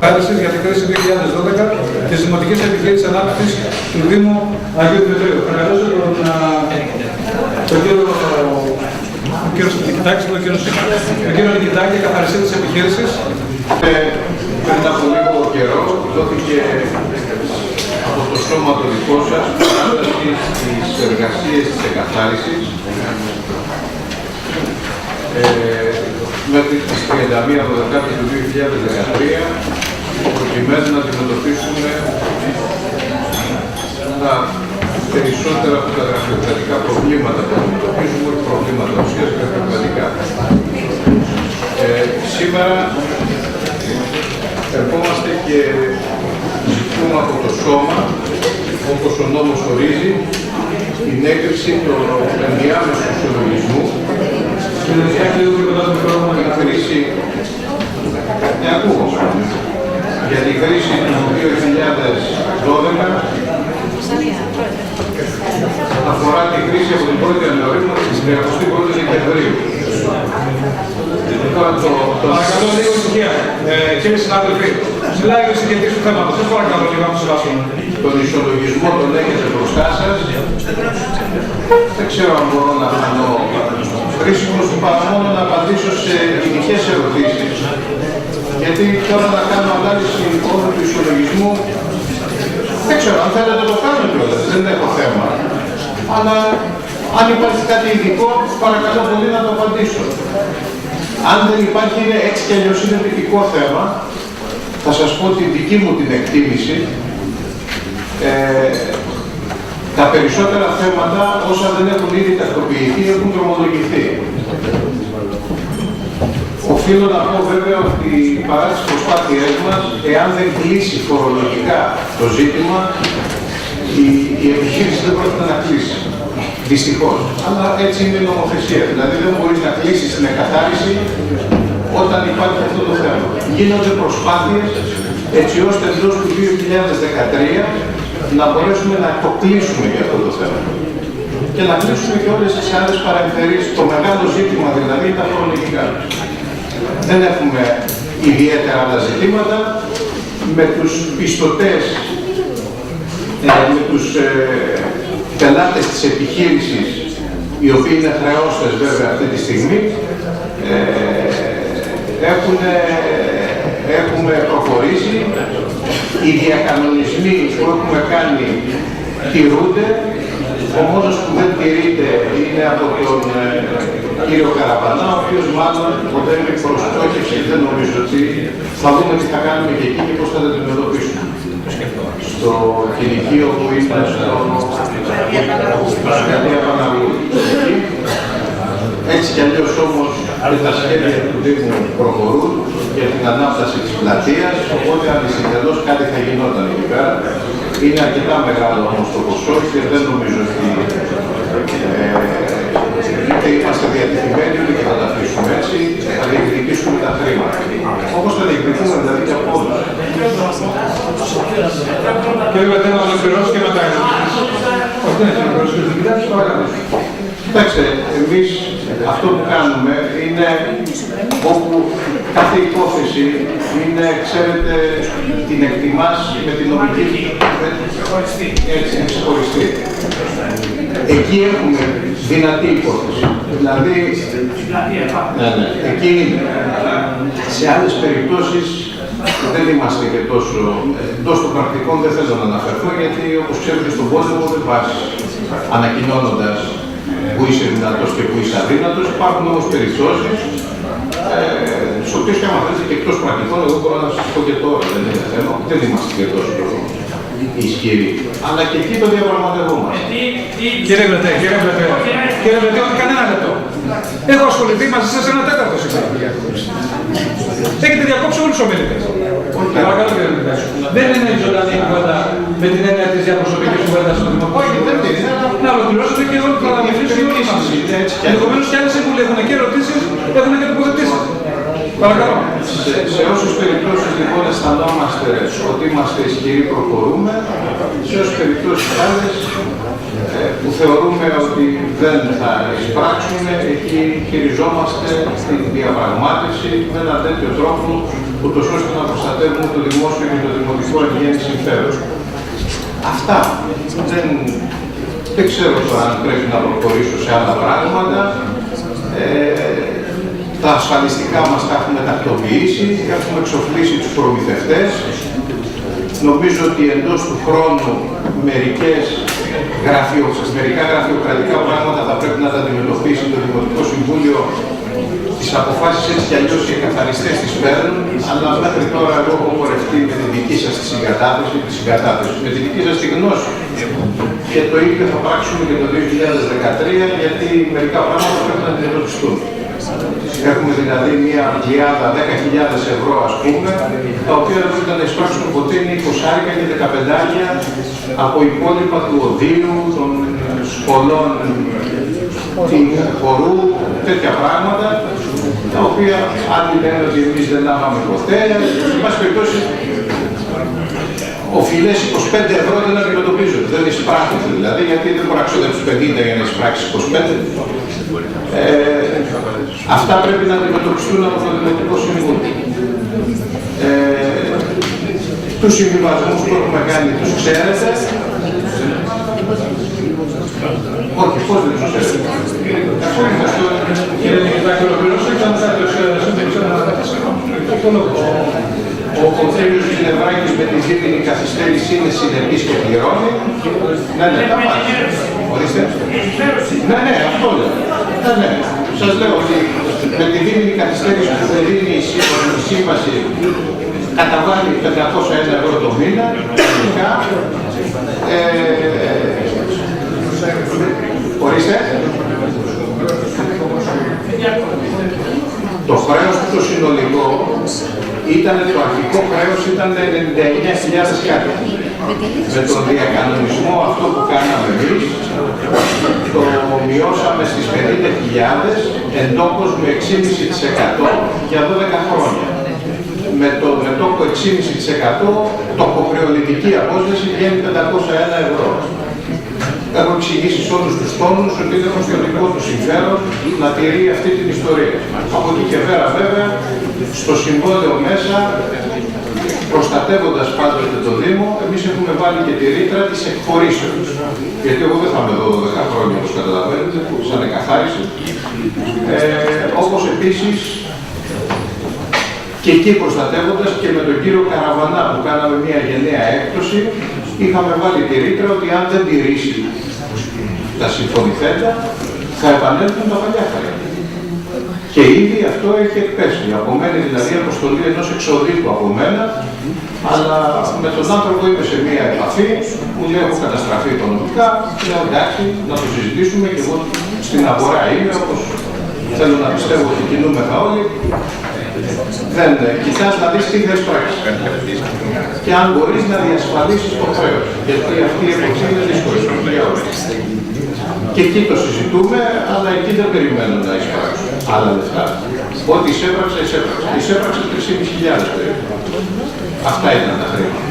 Για την κρίση 2012 της Δημοτικής Επιχείρησης Ανάπτυξης του Δήμου Αγίου Δημητρίου. Παρακαλώ τον κύριο Νικητάκη, καθαριστή της επιχείρησης. Πριν από λίγο καιρό δόθηκε από το σώμα το δικό σας πρόταση στις εργασίες της εκαθάρισης μέχρι τις 31 Δεκάτου του 2013 προκειμένου να αντιμετωπίσουμε τα περισσότερα από τα γραφειοκρατικά προβλήματα που αντιμετωπίζουμε, προβλήματα ουσίας γραφειοκρατικά. Σήμερα ερχόμαστε και ζητούμε από το σώμα, όπως ο νόμος ορίζει, την έγκριση του ενδιάμεσου ισολογισμού για τη χρήση του 2012 αφορά τη χρήση από την 1η Ιανουαρίου της 31η Δεκεμβρίου. Παρακαλώ λίγο ησυχία. Κύριοι συνάδελφοι, μιλάει ο συγκεκριτής του θέματος. Δεν παρακαλώ λίγο να μου συμβάσουμε. Τον ισολογισμό τον έχετε μπροστά σας. Δεν ξέρω αν μπορώ να κάνω χρήσιμος παρά μόνο να απαντήσω σε ειδικές ερωτήσεις. Γιατί τώρα να κάνω ανάλυση όλου του ισολογισμού, δεν ξέρω αν θέλετε να το κάνω κιόλας, δεν έχω θέμα. Αλλά αν υπάρχει κάτι ειδικό, παρακαλώ πολύ να το απαντήσω. Αν δεν υπάρχει, είναι έτσι κι αλλιώς είναι τυπικό θέμα, θα σας πω την δική μου την εκτίμηση. Τα περισσότερα θέματα, όσα δεν έχουν ήδη τακτοποιηθεί, έχουν δρομολογηθεί. Οφείλω να πω βέβαια ότι παρά τις προσπάθειές μας, εάν δεν κλείσει φορολογικά το ζήτημα, η επιχείρηση δεν πρόκειται να κλείσει. Δυστυχώς. Αλλά έτσι είναι η νομοθεσία. Δηλαδή δεν μπορείς να κλείσεις την εκαθάριση όταν υπάρχει αυτό το θέμα. Γίνονται προσπάθειες έτσι ώστε εντός του 2013 να μπορέσουμε να το κλείσουμε για αυτό το θέμα. Και να κλείσουμε και όλες τις άλλες παρεμφερείς. Το μεγάλο ζήτημα δηλαδή τα φορολογικά. Δεν έχουμε ιδιαίτερα άλλα ζητήματα. Με τους πιστωτές, με τους πελάτες της επιχείρησης, οι οποίοι είναι χρεώστες βέβαια αυτή τη στιγμή, έχουμε προχωρήσει. Οι διακανονισμοί που έχουμε κάνει τηρούνται. Ο μόνος που δεν τηρείται είναι από τον κύριο Καραπανά, ο οποίος μάλλον όταν είναι προστόχευση, δεν νομίζω ότι θα δούμε τι θα κάνουμε και εκεί και πώς θα το αντιμετωπίσουμε. Στο κηλικείο που είναι στο Σκαλία Παναγού. Έτσι κι αλλιώς όμως τα σχέδια του Δήμου προχωρούν για την ανάπταση της πλατείας, οπότε αντισυντελώς κάτι θα γινόταν εκεί πέρα. Είναι αρκετά μεγάλο όμως το ποσό και δεν νομίζω ότι είτε είμαστε διατεθειμένοι ούτε και θα τα αφήσουμε έτσι, θα διεκδικήσουμε τα χρήματα. Όπως θα διεκδικούμε δηλαδή και από όλους. Κύριε Βετένα, να ολοκληρώσει και μετά ερωτήσεις. Όχι, δεν έχει ολοκληρώσει και δεν παρακαλώ. Κοιτάξτε, εμείς αυτό που κάνουμε είναι όπου κάθε υπόθεση είναι, ξέρετε, την εκτιμάς με την νομική έτσι, ξεχωριστή. Εκεί έχουμε δυνατή υπόθεση. Δηλαδή, εκεί είναι. Σε άλλες περιπτώσεις δεν είμαστε και τόσο, εντός των πρακτικών δεν θέλω να αναφερθώ, γιατί όπως ξέρετε στον πόλεμο δεν πας ανακοινώνοντας που είσαι δυνατός και που είσαι αδύνατος. Υπάρχουν όμως περιπτώσεις στις οποίες και άμα θέλετε και εκτός πρακτικών, εγώ μπορώ να σας πω και τώρα, δεν είναι θέμα, δεν είμαστε και τόσο ισχυροί. Αλλά και εκεί το διαπραγματευόμαστε. Κύριε Βρετέ, όχι κανένα λεπτό. Έχω ασχοληθεί μαζί σας ένα τέταρτο σήμερα. Έχετε διακόψει όλους τους ομιλητές. Παρακαλώ κύριε Βρετέ. Δεν είναι η ζωντανή κουβέντα με την έννοια της διαπροσωπικής κουβέντας στο Δημοτικό. Όχι, δεν είναι. Να ολοκληρώσετε και όλοι θα αναμετρήσουν οι όλοι μας. Ενδεχομένως και άλλες συμβουλοί έχουν και ερωτήσεις, έχουν και τοποθετήσεις. Παρακαλώ. Σε όσες περιπτώσεις λοιπόν αισθανόμαστε ότι είμαστε ισχυροί προχωρούμε, σε όσες περιπτώσεις άλλες που θεωρούμε ότι δεν θα εισπράξουν, εκεί χειριζόμαστε στην διαπραγμάτευση με έναν τέτοιο τρόπο, ούτως ώστε να προστατεύουμε το δημόσιο και το δημοτικό εν γέννη συμφέρον. Αυτά. Δεν ξέρω τώρα αν πρέπει να προχωρήσω σε άλλα πράγματα. Τα ασφαλιστικά μας τα έχουμε τακτοποιήσει, έχουμε εξοφλήσει τους προμηθευτές. Νομίζω ότι εντός του χρόνου μερικά γραφειοκρατικά πράγματα θα πρέπει να τα αντιμετωπίσει το Δημοτικό Συμβούλιο. Τις αποφάσεις έτσι κι αλλιώς οι εκαθαριστές τις παίρνουν, αλλά μέχρι τώρα εγώ έχω πορευτεί με τη δική σας τη συγκατάθεση, με τη δική σας τη γνώση. Και το ίδιο θα πράξουμε και το 2013, γιατί μερικά πράγματα πρέπει να αντιμετωπιστούν. Έχουμε δηλαδή μια πλειάδα 10.000 ευρώ, ας πούμε, τα οποία δεν μπορούν να εισπράξουν ποτέ, είναι 20 και 15 από υπόλοιπα του οδείου, των σχολών, του χορού, τέτοια πράγματα, τα οποία άλλοι λένε ότι εμείς δεν λάβαμε ποτέ. Εν πάση περιπτώσει, οφειλές 25 ευρώ δεν αντιμετωπίζονται, δεν εισπράττονται δηλαδή, γιατί δεν μπορεί να ξοδέψει 50 για να εισπράξει 25. Αυτά πρέπει να αντιμετωπιστούν από το Δημοτικό Συμβούλιο. Τους συμβιβασμούς που έχουμε κάνει τους ξέρετε. Όχι, πώς δεν τους ξέρετε. Κύριε Νικητάκη, ολοκληρώσω και αν θέλετε ο κ. Ζηλεβράκης με τη δίμηνη καθυστέρηση είναι συνεπής και πληρώνει. Ναι, τα μάτια. Ορίστε. Ναι, αυτό λέω. Ναι. Σας λέω ότι με τη δίμηνη καθυστέρηση που δεν δίνει η σύμβαση καταβάλει 501 ευρώ το μήνα. Ορίστε. Το χρέος του το συνολικό το αρχικό χρέος ήταν 99.000 κάτι. Με τον διακανονισμό αυτό που κάναμε εμείς, το μειώσαμε στις 50.000, εντόπως με 6,5% για 12 χρόνια. Με το μετώπο 6,5% τοκοχρεωλητική απόσταση βγαίνει 501 ευρώ. Έχω εξηγήσει σε όλους τους τόνους ότι είναι στο δικό του συμφέρον να τηρεί αυτή την ιστορία. Από εκεί και πέρα βέβαια, στο συμβόλαιο μέσα, προστατεύοντας πάντοτε το Δήμο, εμείς έχουμε βάλει και τη ρήτρα της εκχωρήσεως. Γιατί εγώ δεν θα είμαι εδώ 12 χρόνια, όπως καταλαβαίνετε, που σαν εκαθάριση. Όπως επίσης, και εκεί προστατεύοντας και με τον κύριο Καραβανά που κάναμε μια γενναία έκπτωση, είχαμε βάλει τη ρήτρα ότι αν δεν τηρήσει τα συμφωνηθέντα, θα επανέλθουν τα παλιά χαρά. Και ήδη αυτό έχει εκπέσει. Απομένει δηλαδή αποστολή ενός εξοδίκου από μένα, αλλά με τον άνθρωπο είμαι σε μια επαφή που λέει έχω καταστραφεί οικονομικά, λέω εντάξει, να το συζητήσουμε και εγώ στην αγορά είμαι, όπως θέλω να πιστεύω ότι κινούμεθα όλοι. Δεν κοιτάς να δεις τι θες πράξεις και αν μπορείς να διασφαλίσεις το χρέος, γιατί αυτή η εποχή είναι δύσκολη για όλους. Και εκεί το συζητούμε, αλλά εκεί δεν περιμένω να εισπράξω άλλα λεφτά. Ό,τι εισέπραξα. Εισέπραξα 3.500 περίπου. Αυτά ήταν τα χρήματα.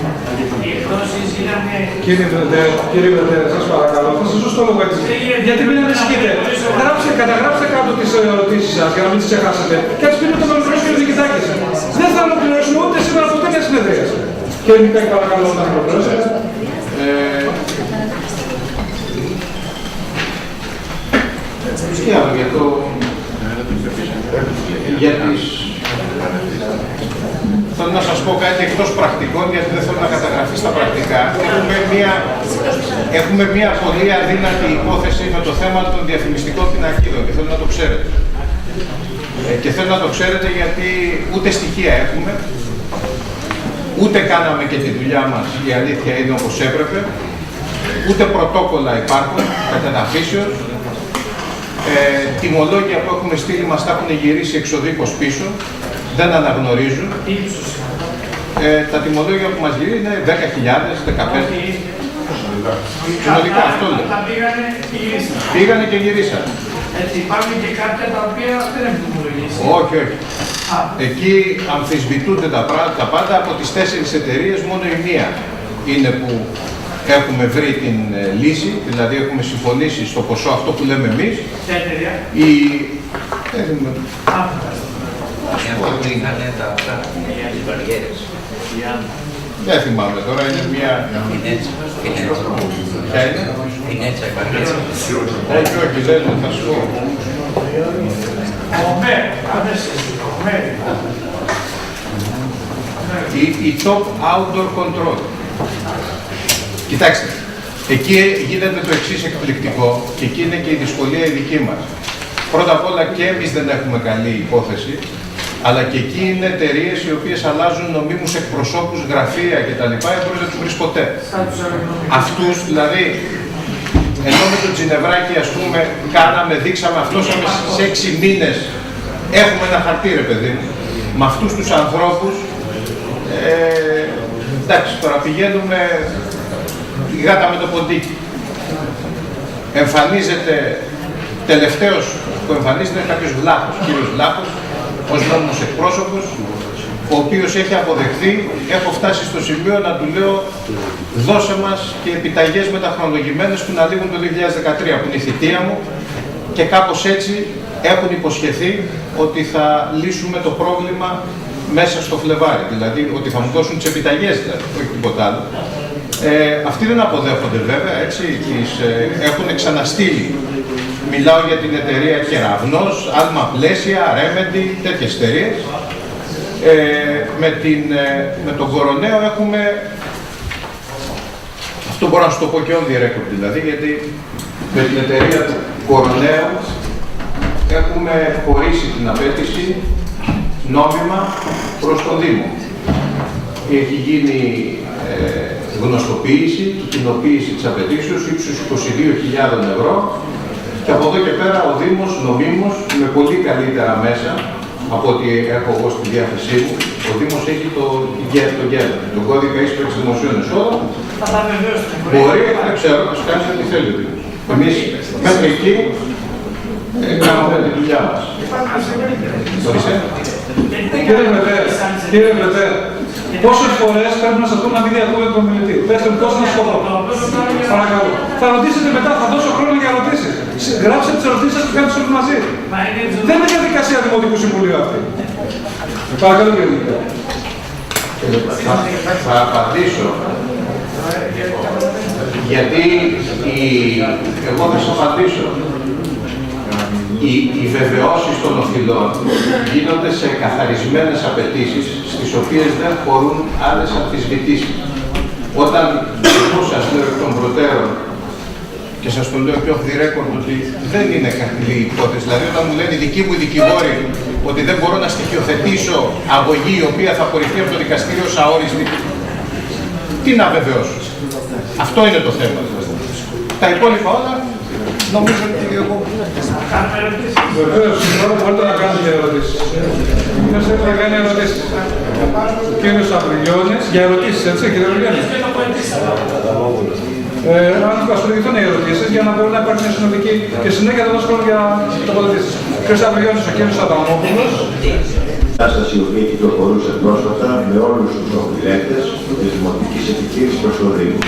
Κύριε Βρετέρε, σας παρακαλώ, θα σας δώσω το λόγο έτσι. Γιατί μην ανησυχείτε. Καταγράψτε κάτω τις ερωτήσεις σας για να μην τις ξεχάσετε. Και ας πείτε το ολοκληρώσουμε και ο Νικητάκης. Δεν θα ολοκληρώσουμε ούτε σήμερα από τέτοια συνεδρία. Κύριε Νικητάκη, παρακαλώ, να ολοκληρώσετε. Θέλω να σας πω κάτι εκτός πρακτικών, γιατί δεν θέλω να καταγραφεί στα πρακτικά. Έχουμε μια πολύ αδύνατη υπόθεση με το θέμα των διαφημιστικών πινακίδων και θέλω να το ξέρετε. Και θέλω να το ξέρετε γιατί ούτε στοιχεία έχουμε, ούτε κάναμε και τη δουλειά μας, η αλήθεια είναι όπως έπρεπε, ούτε πρωτόκολλα υπάρχουν κατά τα φύσεως. Τιμολόγια που έχουμε στείλει μας τα έχουν γυρίσει εξοδίκως πίσω, δεν αναγνωρίζουν. Τα τιμολόγια που μας γυρίζουν είναι 10.000, 15. Συνολικά αυτό λέω. Πήγανε και γυρίσανε. Έτσι υπάρχουν και κάποια τα οποία δεν έχουν τιμολογήσει. Όχι. Εκεί αμφισβητούνται τα πάντα. Από τις 4 εταιρείες μόνο η μία είναι που έχουμε βρει την λύση, δηλαδή έχουμε συμφωνήσει στο ποσό αυτό που λέμε εμείς. Δεν θυμάμαι τώρα, είναι μια... Ποια είναι? Όχι, δεν θα σου πω. Η Top Outdoor Control. Κοιτάξτε, εκεί γίνεται το εξής εκπληκτικό και εκεί είναι και η δυσκολία η δική μας. Πρώτα απ' όλα και εμείς δεν έχουμε καλή υπόθεση, αλλά και εκεί είναι εταιρείες οι οποίες αλλάζουν νομίμους εκπροσώπους, γραφεία κτλ. Δεν μπορείς να τους βρεις ποτέ. Αυτούς δηλαδή, ενώ με το Τζινευράκι ας πούμε δείξαμε αυτόσαμε σε 6 μήνες, έχουμε ένα χαρτί ρε παιδί μου, με αυτούς τους ανθρώπους, εντάξει τώρα πηγαίνουμε η γάτα με το ποντίκι. Εμφανίζεται, τελευταίος που εμφανίζεται είναι κάποιος Βλάχος, κύριος Βλάχος, ως νόμιμος εκπρόσωπος, ο οποίος έχει αποδεχθεί, έχω φτάσει στο σημείο να του λέω δώσε μας και επιταγές μεταχρονολογημένες που να λήγουν το 2013, που είναι η θητεία μου, και κάπως έτσι έχουν υποσχεθεί ότι θα λύσουμε το πρόβλημα μέσα στο Φλεβάρι, δηλαδή ότι θα μου δώσουν τις επιταγές, δηλαδή, όχι τίποτα άλλο. Αυτοί δεν αποδέχονται βέβαια, έτσι, έχουν ξαναστείλει. Μιλάω για την εταιρεία Κεραυνός, Άλμα Πλαίσια, Remedy, τέτοιες εταιρείες. Με τον Κοροναίο έχουμε, αυτό μπορώ να σου το πω και on the record δηλαδή, γιατί με την εταιρεία του Κοροναίου έχουμε χωρίσει την απέτηση νόμιμα προς τον Δήμο. Έχει γίνει γνωστοποίηση, κοινοποίηση της απαιτήσεως ύψους 22.000 ευρώ και από εδώ και πέρα ο Δήμος νομίμως με πολύ καλύτερα μέσα από ό,τι έχω εγώ στη διάθεσή μου, ο Δήμος έχει τον κώδικα ίσπραξης δημοσίων εσόδων. Μπορεί, δεν ξέρω, να κάνει ό,τι θέλει ο Δήμος. Εμείς μέχρι εκεί κάνουμε τη δουλειά μας. Κύριε Βρετέ, πόσες φορές πρέπει να σας πούμε να μην διακούμε τον μιλητή? Πέστε μου πώς να σκοπώ. Παρακαλώ. Θα ρωτήσετε μετά, θα δώσω χρόνο για ερωτήσεις. Γράψτε τις ερωτήσεις σας και κάνετε όλοι μαζί. Δεν είναι διαδικασία Δημοτικού Συμβουλίου αυτή. Παρακαλώ κύριε Βρετέ. Θα απαντήσω. Γιατί εγώ θα σας απαντήσω. Οι βεβαιώσεις των οφειλών γίνονται σε καθαρισμένες απαιτήσεις, στις οποίες δεν χωρούν άλλες αμφισβητήσεις. Όταν εγώ σας λέω εκ των προτέρων, και σας το λέω και off the record, ότι δεν είναι καλή υπόθεση, δηλαδή όταν μου λένε οι δικοί μου οι δικηγόροι ότι δεν μπορώ να στοιχειοθετήσω αγωγή η οποία θα απορριφθεί από το δικαστήριο ως αόριστη, τι να βεβαιώσω. Αυτό είναι το θέμα. Τα υπόλοιπα όλα νομίζω ότι εγώ... Βεβαίως, μπορείτε να κάνετε για ερωτήσεις. Ποιος θέλει να κάνει ερωτήσεις? Ο κύριος Απριλιώνης, για ερωτήσεις, έτσι, κύριε Απριλιώνη. Αν ασχοληθούν οι ερωτήσεις για να μπορεί να υπάρχει μια συνολική και συνέχεια θα δώσω χρόνο για τοποθετήσεις. Κύριος Απριλιώνης, ο κύριος Αδαμόπουλος. Η κατάσταση η οποία κυκλοφορούσε πρόσφατα με όλους τους οφειλέτες της Δημοτικής Επιχείρησης προς το Δήμο.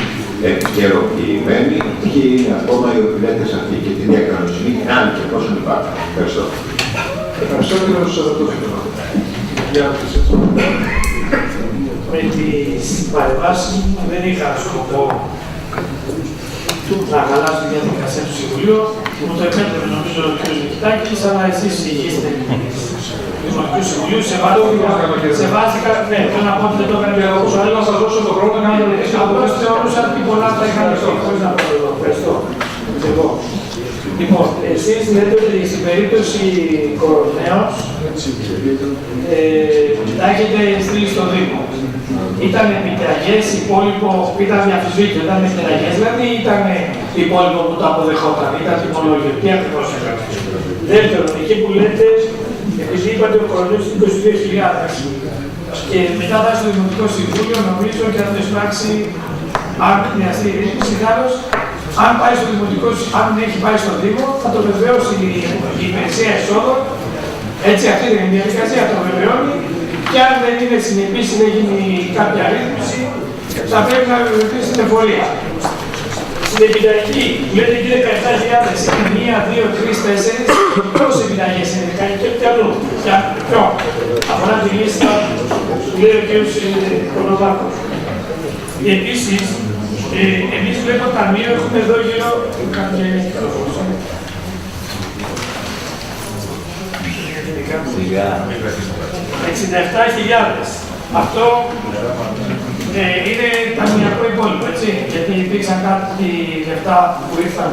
Επικαιροποιημένοι και είναι ακόμα οι οφειλέτες αυτοί και την διακανονισμή αν και πόσον υπάρχουν. Ευχαριστώ. Ευχαριστώ κύριε Σαδατόφιλο. Για με τις παρεμβάσεις μου δεν είχα σκοπό να χαλάσω τη διαδικασία του Συμβουλίου. Μου το επέτρεπε νομίζω ο κ. Μητσοτάκης, αλλά εσείς ηγείστε του Δημοτικού Συμβουλίου. Σεβάστηκα, ναι, θέλω να πω ότι δεν το έκανε εγώ. Θέλω να σας δώσω τον χρόνο να κάνετε ερωτήσεις. Απλώς θεωρούσα ότι πολλά θα είχαν χωρίς να πω εδώ. Ευχαριστώ. Λοιπόν, εσείς λέτε ότι στην περίπτωση Κοροναίος τα έχετε στείλει στο Δήμο. Ήταν επιταγές, υπόλοιπο, ήταν διαφυσβήτητο, ήταν επιταγές, δηλαδή ήταν υπόλοιπο που το αποδεχόταν, ήταν τιμολόγιο. Τι ακριβώς έκανε? Δεύτερον, εκεί που λέτε, επειδή είπατε ο Κοροναίος είναι 22.000 και μετά βάζει στο Δημοτικό Συμβούλιο, νομίζω και θα το εισπράξει, αν χρειαστεί συγχάρως, αν πάει στο Δημοτικό, αν έχει πάει στο Δήμο, θα το βεβαίωσει η υπηρεσία εσόδων. Έτσι, αυτή είναι η διαδικασία, το βεβαιώνει. Και αν δεν είναι συνεπής ή δεν γίνει κάποια ρύθμιση, θα πρέπει να βεβαιωθεί στην εφορία. Στην επιταγή, λέτε και 17.000, 1, 2, 3, 4, πόσες επιταγές είναι, και ούτε αλλού. Ποιο, αφορά τη λίστα που λέει ο κ. Κολοβάκος. Επίσης, εμείς βλέπω ταμείο, έχουμε εδώ γύρω κάποια 67.000. Αυτό είναι ταμιακό υπόλοιπο, έτσι, γιατί υπήρξαν κάποιοι λεφτά που ήρθαν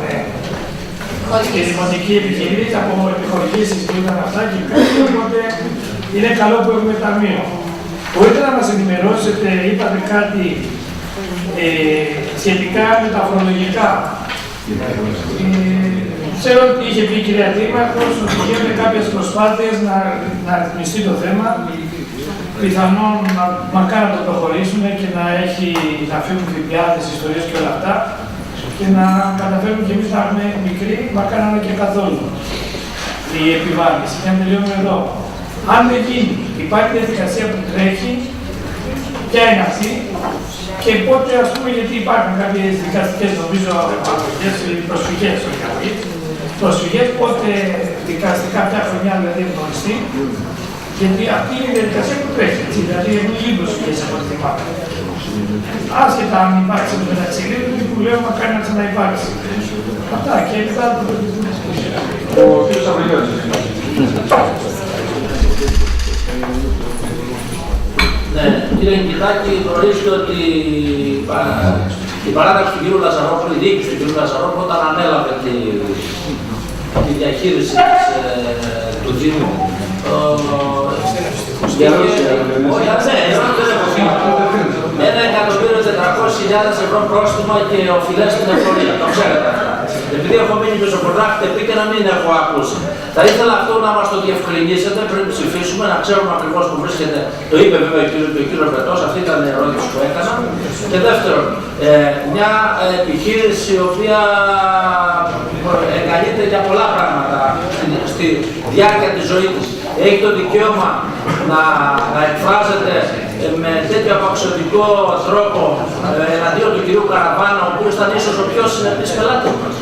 στη δημοτική επιχειρήση από επιχορηγήσεις που ήταν αυτά και οπότε είναι καλό που έχουμε ταμείο. Μπορείτε να μας ενημερώσετε, είπατε κάτι σχετικά με τα φορολογικά. Ξέρω ότι είχε πει η κυρία Δήμαρχος ότι γίνονται κάποιες προσπάθειες να ρυθμιστεί το θέμα. Πιθανόν μακάρι να το προχωρήσουμε και να φύγουν ΦΠΑ, ιστορίες και όλα αυτά και να καταφέρουμε και εμείς να έχουμε μικρή, μακάρι να είναι και καθόλου η επιβάρυνση. Και να τελειώνουμε εδώ. Αν δεν γίνει, υπάρχει διαδικασία που τρέχει, ποια είναι αυτή και πότε, ας πούμε, γιατί υπάρχουν κάποιες δικαστικές, νομίζω, προσφυγές, πότε δικαστικά ποια χρονιά δηλαδή γνωριστεί. Γιατί αυτή είναι η διαδικασία που τρέχει, έτσι, δηλαδή έχουν λίγοι προσφυγές από ό,τι θυμάμαι. Άσχετα αν υπάρξει το μεταξύ που λέω μακάρι να ξαναυπάρξει. Αυτά και μετά το Ο κ. Σαββελιώτης. Ναι, κύριε Νικητάκη, γνωρίζετε ότι η παράταξη του κ. Λαζαρόπουλου, η διοίκηση του κ. Λαζαρόπουλου, όταν ανέλαβε τη διαχείριση του Δήμου, ένα 1.400.000 ευρώ πρόστιμα και οφειλές στην εφορία. Το ξέρετε αυτά. Επειδή έχω μείνει πισωπορτάκτη πει και να μην έχω ακούσει. Θα ήθελα αυτό να μας το διευκρινίσετε πριν ψηφίσουμε, να ξέρουμε ακριβώς που βρίσκεται. Το είπε βέβαια ο κ. Πετός, αυτή ήταν η ερώτηση που έκανα. Και δεύτερον, μια επιχείρηση η οποία εγκαλείται για πολλά πράγματα στη διάρκεια της ζωής της. Έχει το δικαίωμα να εκφράζεται με τέτοιο απαξιωτικό τρόπο εναντίον του κυρίου Καραβάνα, ο οποίος ήταν ίσως ο πιο συνεπής πελάτης μας.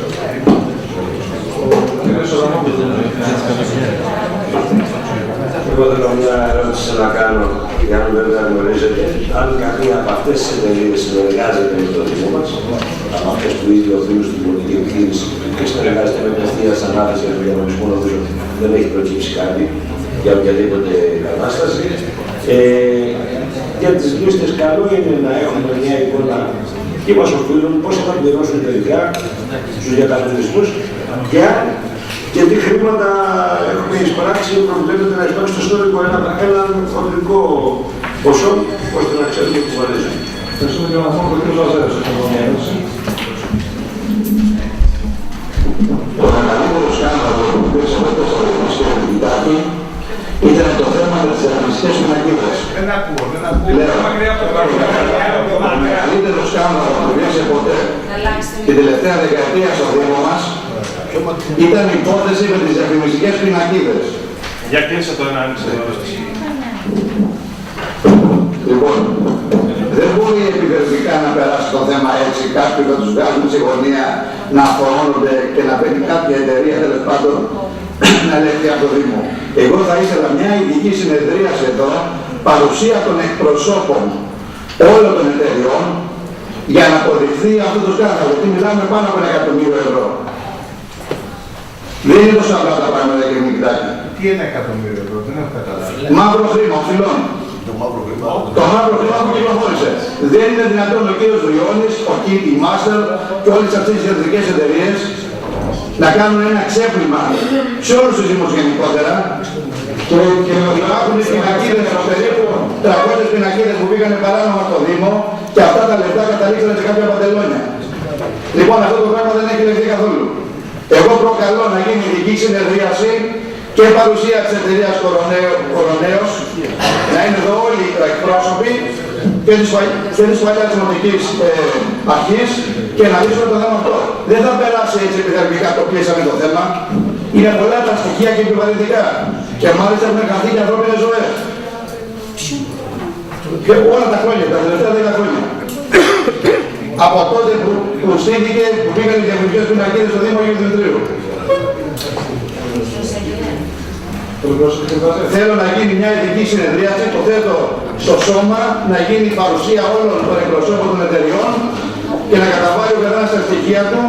Εγώ θέλω μια ερώτηση να κάνω, για να βέβαια γνωρίζετε, αν καμία από αυτές τις εταιρείες συνεργάζεται με το Δήμο μας, από αυτές που ήδη οφείλουν στην πολιτική επιχείρηση και συνεργάζεται με απευθείας ανάθεση για τον διαγωνισμό, νομίζω δεν έχει προκύψει κάτι για οποιαδήποτε κατάσταση. Για τις λίστες καλό είναι να έχουμε μια εικόνα τι μας οφείλουν, πώς θα πληρώσουν τελικά στους διακανονισμούς και τι χρήματα έχουμε εισπράξει, προβλέπεται να εισπράξει στο συνολικό ένα χοντρικό ποσό, ώστε να ξέρουμε τι βαρίζει. Ευχαριστούμε και να πούμε τον κ. Λαζάρος. Το μεγαλύτερο σκάνδαλο που υπήρξαμε στο Νικητάκη ήταν το θέμα με τις διαφημιστικές πινακίδες. Δεν ακούω. Το μεγαλύτερο σκάνδαλο που υπήρξε ποτέ την τελευταία δεκαετία στο Δήμο μας ήταν η υπόθεση με τις διαφημιστικές πινακίδες. Για κλείσε το ένα άνοιξε εδώ. Λοιπόν, δεν μπορεί επιβεβαιωτικά να περάσει το θέμα έτσι, κάποιοι να τους βγάλουν στη γωνία, να αφορώνονται και να παίρνει κάποια εταιρεία τέλος πάντων να ελέγχει από το Δήμο. Εγώ θα ήθελα μια ειδική συνεδρίαση εδώ, παρουσία των εκπροσώπων όλων των εταιριών, για να αποδειχθεί αυτό το σκάνδαλο, γιατί μιλάμε πάνω από 1.000.000 ευρώ. Δεν είναι τόσο απλά τα πράγματα, κύριε Νικητάκη. Τι είναι 1.000.000 ευρώ, δεν έχω καταλάβει. Μαύρο χρήμα, οφειλών. Το μαύρο χρήμα που κυκλοφόρησε. Δεν είναι δυνατόν ο κύριος Βριώνης, η Master και όλες αυτές τις ιατρικές εταιρείες να κάνουν ένα ξέπλυμα σε όλους τους Δήμους γενικότερα και να υπάρχουν πινακίδες, περίπου 300 πινακίδες που πήγανε παράνομα στο Δήμο και αυτά τα λεφτά καταλήξαν σε κάποια παντελόνια. Λοιπόν, αυτό το πράγμα δεν έχει λεχθεί καθόλου. Εγώ προκαλώ να γίνει ειδική συνεδρίαση και παρουσία της εταιρείας Κοροναίος, να είναι εδώ όλοι οι εκπρόσωποι και της παλιάς δημοτικής αρχής και να λύσουμε το θέμα αυτό. Δεν θα περάσει έτσι επιθερμικά το κλείσαμε το θέμα. Είναι πολλά τα στοιχεία και επιβαρυντικά. Και μάλιστα έχουν χαθεί και ανθρώπινες ζωές. Και όλα τα χρόνια, τα τελευταία 10 χρόνια. Από τότε που που στήθηκε, που πήγαν οι διαφορετικές πινακίδες στο Δήμο Αγίου Δημητρίου. Θέλω να γίνει μια ειδική συνεδρίαση, το θέτω στο σώμα, να γίνει η παρουσία όλων των εκπροσώπων των εταιριών και να καταβάλει ο καθένας τα στοιχεία του,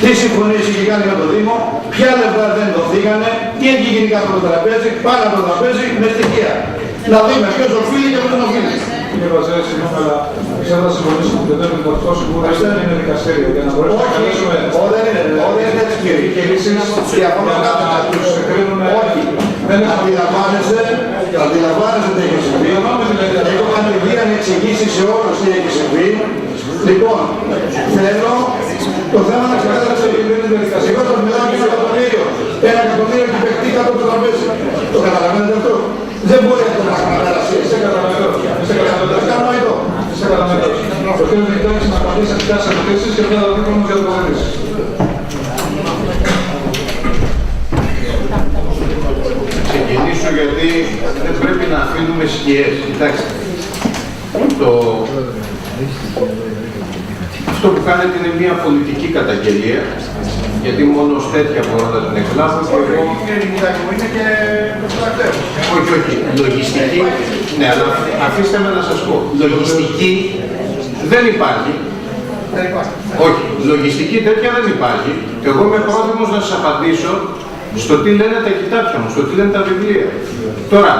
τι συμφωνίες είχε κάνει με το Δήμο, ποια λεπτά δεν δοθήκανε, τι έχει γίνει κάτω από το τραπέζι, πάνω από το τραπέζι με στοιχεία. Να δούμε ποιος οφείλει και ποιος δεν οφείλει. Κύριε Βαζέλη, συγγνώμη, αλλά πιστεύω να συμφωνήσω που δεν πρέπει αυτό σίγουρα δεν είναι δικαστήριο για να μπορέσουμε να καλέσουμε. Όχι, δεν είναι έτσι κύριε. Και εσείς διαφωνώ κάθετα. Όχι. Αντιλαμβάνεστε τι έχει συμβεί. Έχω κάνει μία εξηγήσει σε όλους τι έχει συμβεί. Λοιπόν, θέλω το θέμα να ξεκαθαρίσει. Εγώ σας μιλάω και 1.000.000. 1.000.000 έχει παιχτεί κάτω από το τραπέζι. Το καταλαβαίνετε αυτό? Δεν μπορεί αυτό να καταναλάσει. Είστε κατανοητό. Ο κ. Μητράκης να απαντήσει αυτές τις ερωτήσεις και μετά θα δει χρόνος για το απαντήσεις. Ξεκινήσω γιατί δεν πρέπει να αφήνουμε σκιές. Κοιτάξτε, αυτό που κάνετε είναι μια πολιτική καταγγελία, γιατί μόνο ως τέτοια μπορώ να την εκλάβω και εγώ... Είναι και Όχι, όχι. Λογιστική, ναι, αλλά αφήστε με να σας πω. Λογιστική δεν υπάρχει. Όχι, λογιστική τέτοια δεν υπάρχει. Εγώ είμαι πρόθυμος να σας απαντήσω στο τι λένε τα κοιτάπια μου, στο τι λένε τα βιβλία. Τώρα,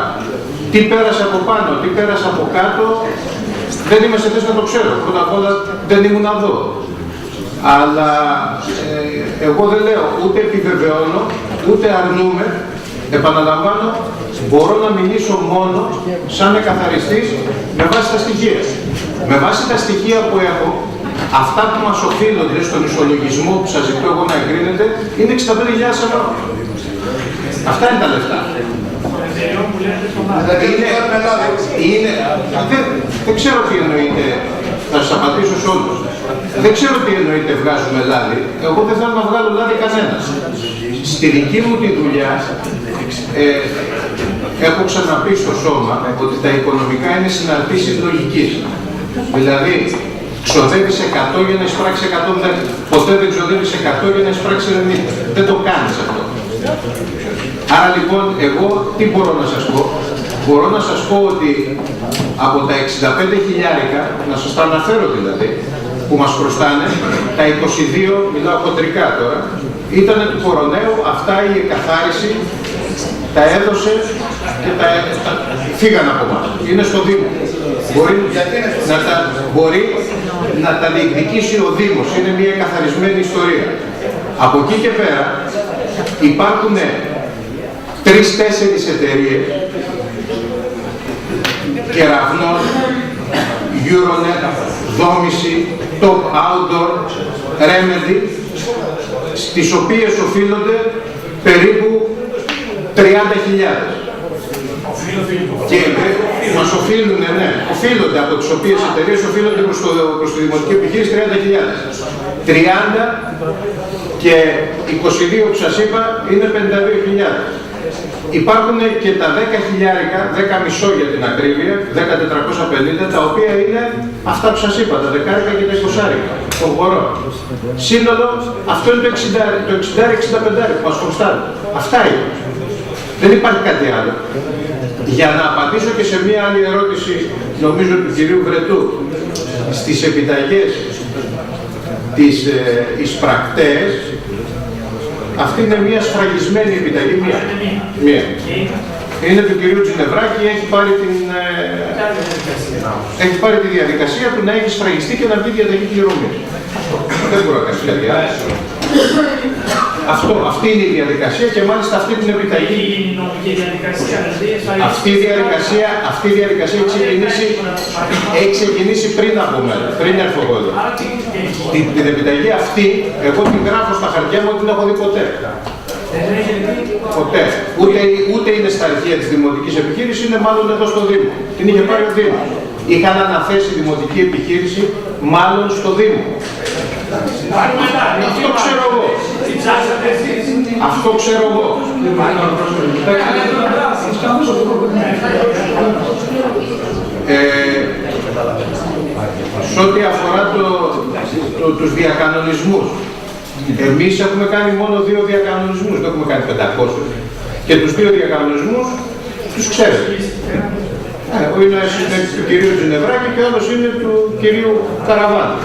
τι πέρασε από πάνω, τι πέρασε από κάτω, δεν είμαι σε θέση να το ξέρω. Πρώτα απ' όλα δεν ήμουν εδώ. Αλλά εγώ δεν λέω, ούτε επιβεβαιώνω, ούτε αρνούμε. Επαναλαμβάνω, μπορώ να μιλήσω μόνο σαν εκαθαριστής με βάση τα στοιχεία. Με βάση τα στοιχεία που έχω, αυτά που μας οφείλονται στον ισολογισμό που σας ζητώ εγώ να εγκρίνετε, είναι 65.000 ευρώ. Αυτά είναι τα λεφτά. Δεν ξέρω τι εννοείται, θα σας απαντήσω σε όλους. Δεν ξέρω τι εννοείται βγάζουμε λάδι. Εγώ δεν θέλω να βγάλω λάδι κανένας. Στη δική μου τη δουλειά έχω ξαναπεί στο σώμα ότι τα οικονομικά είναι συναρτήσεις λογικής. Δηλαδή, ξοδεύεις 100 για να εισπράξεις 110. Ποτέ δεν ξοδεύεις 100 για να εισπράξεις 90. Δεν το κάνεις αυτό. Άρα λοιπόν, εγώ τι μπορώ να σας πω? Μπορώ να σας πω ότι από τα 65.000, να σας τα αναφέρω δηλαδή, που μας χρωστάνε, τα 22, μιλάω χοντρικά τώρα, ήταν του κοροναίου, αυτά η εκαθάριση τα έδωσε και φύγαν από μας. Είναι στο Δήμο. Μπορεί να τα διεκδικήσει ο Δήμος. Είναι μια καθαρισμένη ιστορία. Από εκεί και πέρα υπάρχουν 3-4 εταιρείες, Κεραυνών, Euronet, Δόμηση, Top Outdoor, Remedy, στις οποίες οφείλονται περίπου 30.000. Και μας οφείλουν, ναι, οφείλονται από τις οποίες εταιρείες οφείλονται προς τη δημοτική επιχείρηση 30.000. 30 και 22 που σας είπα είναι 52.000. Υπάρχουν και τα 10.000, 10,5 για την ακρίβεια, 10.450, τα οποία είναι αυτά που σας είπα, τα 10 και τα 20, το χωρό. Σύνολο, αυτό είναι το 60-65 που μας χρωστάνε. Αυτά είναι. Δεν υπάρχει κάτι άλλο. Για να απαντήσω και σε μία άλλη ερώτηση, νομίζω του κυρίου Βρετού, στις επιταγές τις εισπρακτές, αυτή είναι μια σφραγισμένη επιταγή, μία. Είναι του κυρίου Τζινευράκη, έχει πάρει τη διαδικασία του να έχει σφραγιστεί και να βγει διαταγή πληρωμής. Δεν μπορώ να κάνει κάτι άλλο. Αυτή είναι η διαδικασία και μάλιστα αυτή την επιταγή. Αυτή η διαδικασία έχει ξεκινήσει πριν από μένα, πριν έρθω εγώ εδώ. Την επιταγή αυτή, εγώ την γράφω στα χαρτιά μου, την έχω δει ποτέ. Ποτέ. Ούτε είναι στα αρχεία της δημοτικής επιχείρησης, είναι μάλλον εδώ στο Δήμο. Την είχε πάρει ο Δήμος. Είχαν αναθέσει δημοτική επιχείρηση μάλλον στο Δήμο. Αυτό ξέρω εγώ. Αυτό ξέρω εγώ. Σε ό,τι αφορά τους διακανονισμούς, εμείς έχουμε κάνει μόνο 2 διακανονισμούς, δεν έχουμε κάνει 500. Και τους 2 διακανονισμούς τους ξέρετε. Ο ένας είναι του κυρίου Τζινευράκη και ο άλλος είναι του κυρίου Καραβάνη.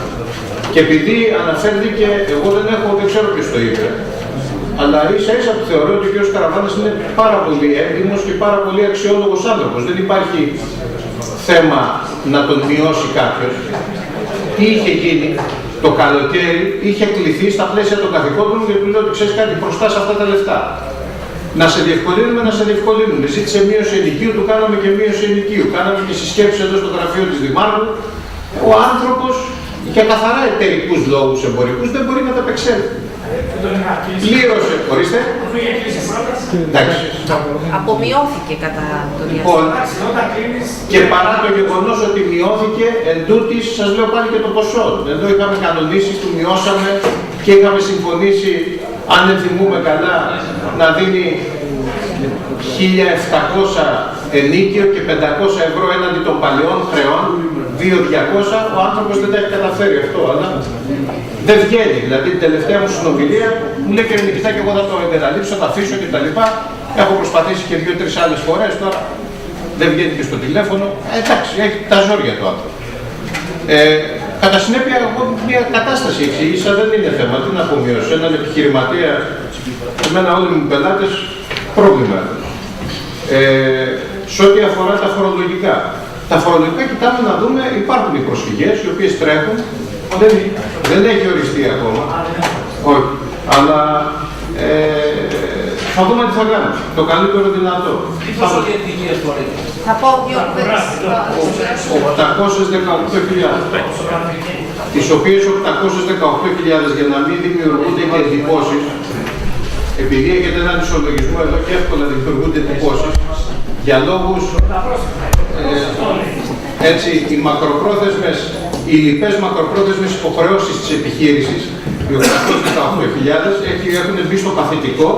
Και επειδή αναφέρθηκε, εγώ δεν ξέρω ποιος το είπε, αλλά ίσα-ίσα που θεωρώ ότι ο κ. Καραβάνης είναι πάρα πολύ έντιμος και πάρα πολύ αξιόλογος άνθρωπος. Δεν υπάρχει θέμα να τον μειώσει κάποιος. Τι είχε γίνει το καλοκαίρι, είχε κληθεί στα πλαίσια των καθηκόντων και του λέω ότι ξέρεις κάτι, μπροστά σε αυτά τα λεφτά. Να σε διευκολύνουμε, να σε διευκολύνουμε. Ζήτησε μείωση ενοικίου, του κάναμε και μείωση ενοικίου. Κάναμε και συσκέψεις εδώ στο γραφείο της Δημάρχου. Ο άνθρωπος για καθαρά εταιρικούς λόγους εμπορικούς δεν μπορεί να τα απεξέλθει. Πλήρωσε, ορίστε. Εντάξει. Απομειώθηκε κατά το διάστημα. Και παρά το γεγονός ότι μειώθηκε, εν τούτης, σας λέω πάλι και το ποσό. Εδώ είχαμε κανονίσει, του μειώσαμε και είχαμε συμφωνήσει, αν δεν θυμούμε καλά, να δίνει 1.700 ενίκιο και 500 ευρώ έναντι των παλαιών χρεών, 2.200, ο άνθρωπος δεν τα έχει καταφέρει αυτό, αλλά δεν βγαίνει. Δηλαδή την τελευταία μου συνομιλία μου λέει και Νικητά και εγώ θα το εγκαταλείψω, θα το αφήσω κτλ. Έχω προσπαθήσει και 2-3 άλλες φορές, τώρα δεν βγαίνει και στο τηλέφωνο. Εντάξει, έχει τα ζόρια του άνθρωπο. Κατά συνέπεια, εγώ μια κατάσταση εξήγησα, δεν είναι θέμα. Τι να απομειώσω, έναν επιχειρηματία, εμένα όλοι μου πελάτες, πρόβλημα έχουν. Σε ό,τι αφορά τα φορολογικά. Τα φορολογικά κοιτάμε να δούμε, υπάρχουν οι προσφυγές, οι οποίες τρέχουν, δεν έχει οριστεί ακόμα, όχι, αλλά θα δούμε τι θα κάνουμε, το καλύτερο δυνατό. Τι προσωπικές φορές? Θα πω 2 κουβέντες. 818.000, τις οποίες 818.000 για να μην δημιουργούνται και εντυπώσεις, επειδή έχετε έναν ισολογισμό εδώ και εύκολα δημιουργούνται εντυπώσεις, για λόγους έτσι, οι λοιπές μακροπρόθεσμες υποχρεώσεις της επιχείρησης, οι 818.000 έχουν μπει στο παθητικό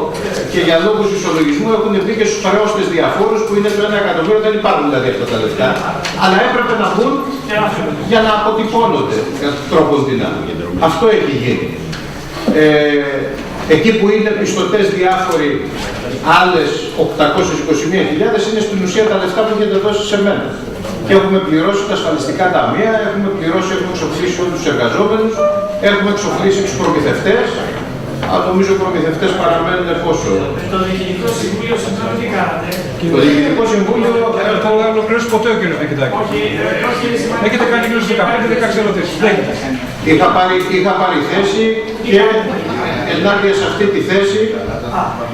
και για λόγους ισολογισμού έχουν μπει και στους χρεώστες διαφόρους που είναι το 1 εκατομμύριο, δεν υπάρχουν δηλαδή αυτά τα λεφτά, αλλά έπρεπε να μπουν για να αποτυπώνονται τρόπος δυνάμει. Αυτό έχει γίνει. Εκεί που είναι πιστωτές διάφοροι, άλλες 821.000 είναι στην ουσία τα λεφτά που έχετε δώσει σε μένα. Και έχουμε πληρώσει τα ασφαλιστικά ταμεία, έχουμε εξοφλήσει όλους τους εργαζόμενους, έχουμε εξοφλήσει τους προμηθευτές. Αλλά νομίζω οι προμηθευτές παραμένουν πόσο. Το Διοικητικό Συμβούλιο σήμερα τι κάνατε? Το Διοικητικό Συμβούλιο δεν θα ολοκληρώσει ποτέ ο κύριος Νικητάκη. Έχετε κάνει γύρω στις 15-16 ερωτήσεις. Είχα πάρει θέση και ενάντια σε αυτή τη θέση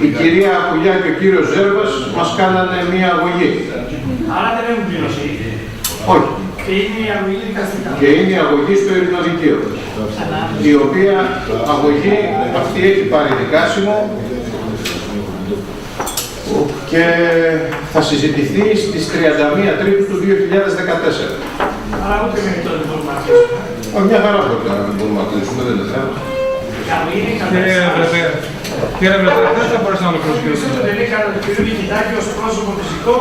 η κυρία Πουλιά και ο κύριος Ζέρβας μας κάνανε μία αγωγή. Άρα δεν έχουν πληρώσει. Όχι. Και είναι η αγωγή δικαστικά. Και είναι η αγωγή στο ειρηνοδικείο. Η οποία αγωγή αυτή έχει πάρει δικάσιμο και θα συζητηθεί στις 31 Τρίτου του 2014. Άρα ούτε με αυτό δεν μπορούμε να κλείσουμε. Μια χαρά μπορούμε να κλείσουμε, δεν είναι θέμα. Κύριε Βρετανία, δεν θα μπορέσει να ολοκληρώσει. Δεν έκανα τον κύριο Νικητάκη ως πρόσωπο φυσικό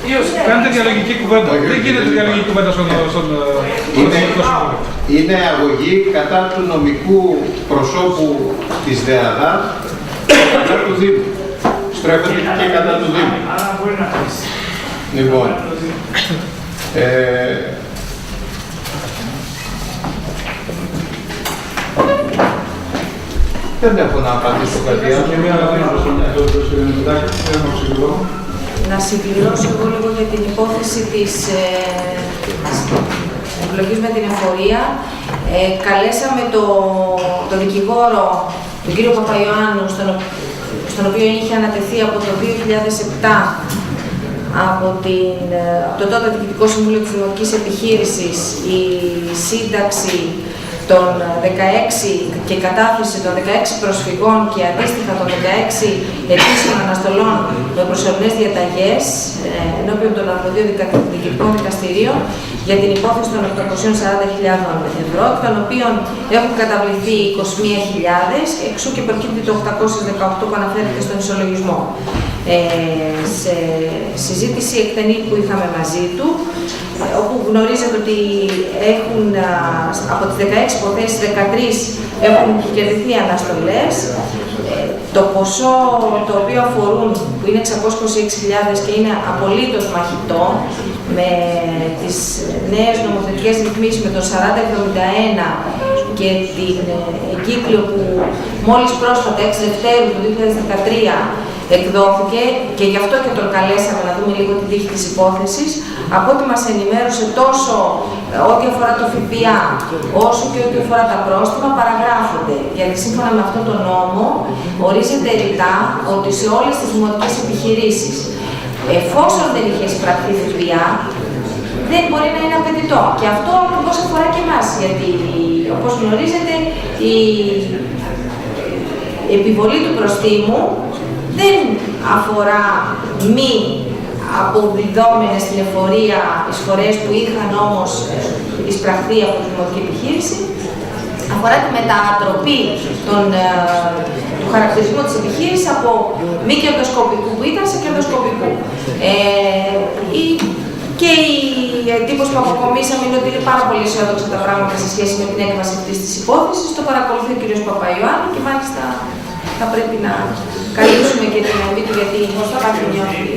ή ως... Κάντε διαλογική κουβέντα. Δεν γίνεται διαλογική κουβέντα στον Νομικό Συμβούλιο. Είναι αγωγή κατά του νομικού προσώπου της ΔΕΑΔΑ κατά του Δήμου. Στρέφεται και κατά του Δήμου. Άρα μπορεί να κλείσει. Λοιπόν, δεν έχω να απαντήσω κάτι άλλο. Να συμπληρώσω εγώ λίγο για την υπόθεση της εμπλοκής με την εφορία. Καλέσαμε τον δικηγόρο, τον κύριο Παπαϊωάννου, στον οποίο είχε ανατεθεί από το 2007 από το τότε Διοικητικό Συμβούλιο της Δημοτικής Επιχείρησης η σύνταξη των 16 και κατάθεση των 16 προσφυγών και αντίστοιχα των 16 αιτήσεων αναστολών με προσωρινές διαταγές ενώπιον των αρμοδίων διοικητικών δικαστηρίων για την υπόθεση των 840.000 ευρώ, εκ των οποίων έχουν καταβληθεί 21.000, εξού και προκύπτει το 818 που αναφέρεται στον ισολογισμό. συζήτηση εκτενή που είχαμε μαζί του, όπου γνωρίζετε ότι έχουν από τις 16 υποθέσεις, 13 έχουν κερδιθεί αναστολές. Το ποσό το οποίο αφορούν, που είναι 626.000 και είναι απολύτως μαχητό, με τις νέες νομοθετικές ρυθμίσεις, με το 4071 και την εγκύκλιο που μόλις πρόσφατα 6 Δευτέρου του 2013 εκδόθηκε, και γι' αυτό και τον καλέσαμε να δούμε λίγο την τύχη της υπόθεσης. Από ό,τι μας ενημέρωσε, τόσο ό,τι αφορά το ΦΠΑ, όσο και ό,τι αφορά τα πρόστιμα παραγράφονται. Γιατί σύμφωνα με αυτόν τον νόμο, ορίζεται ρητά ότι σε όλες τις δημοτικές επιχειρήσεις, εφόσον δεν είχε εισπραχθεί ΦΠΑ, δεν μπορεί να είναι απαιτητό. Και αυτό ακριβώς αφορά και εμάς, γιατί όπως γνωρίζετε, η επιβολή του προστίμου δεν αφορά μη αποδιδόμενες στην εφορία εισφορές που είχαν όμως εισπραχθεί από τη δημοτική επιχείρηση, αφορά τη μετατροπή του χαρακτηρισμού της επιχείρησης από μη κερδοσκοπικού που ήταν σε κερδοσκοπικού. Και η εντύπωση που αποκομίσαμε είναι ότι είναι πάρα πολύ αισιόδοξα τα πράγματα σε σχέση με την έκβαση αυτής της υπόθεσης. Το παρακολουθεί ο κ. Παπαϊωάννου και μάλιστα θα πρέπει να καλύψουμε και την ευθύνη του, γιατί υπάρχει μια οφειλή.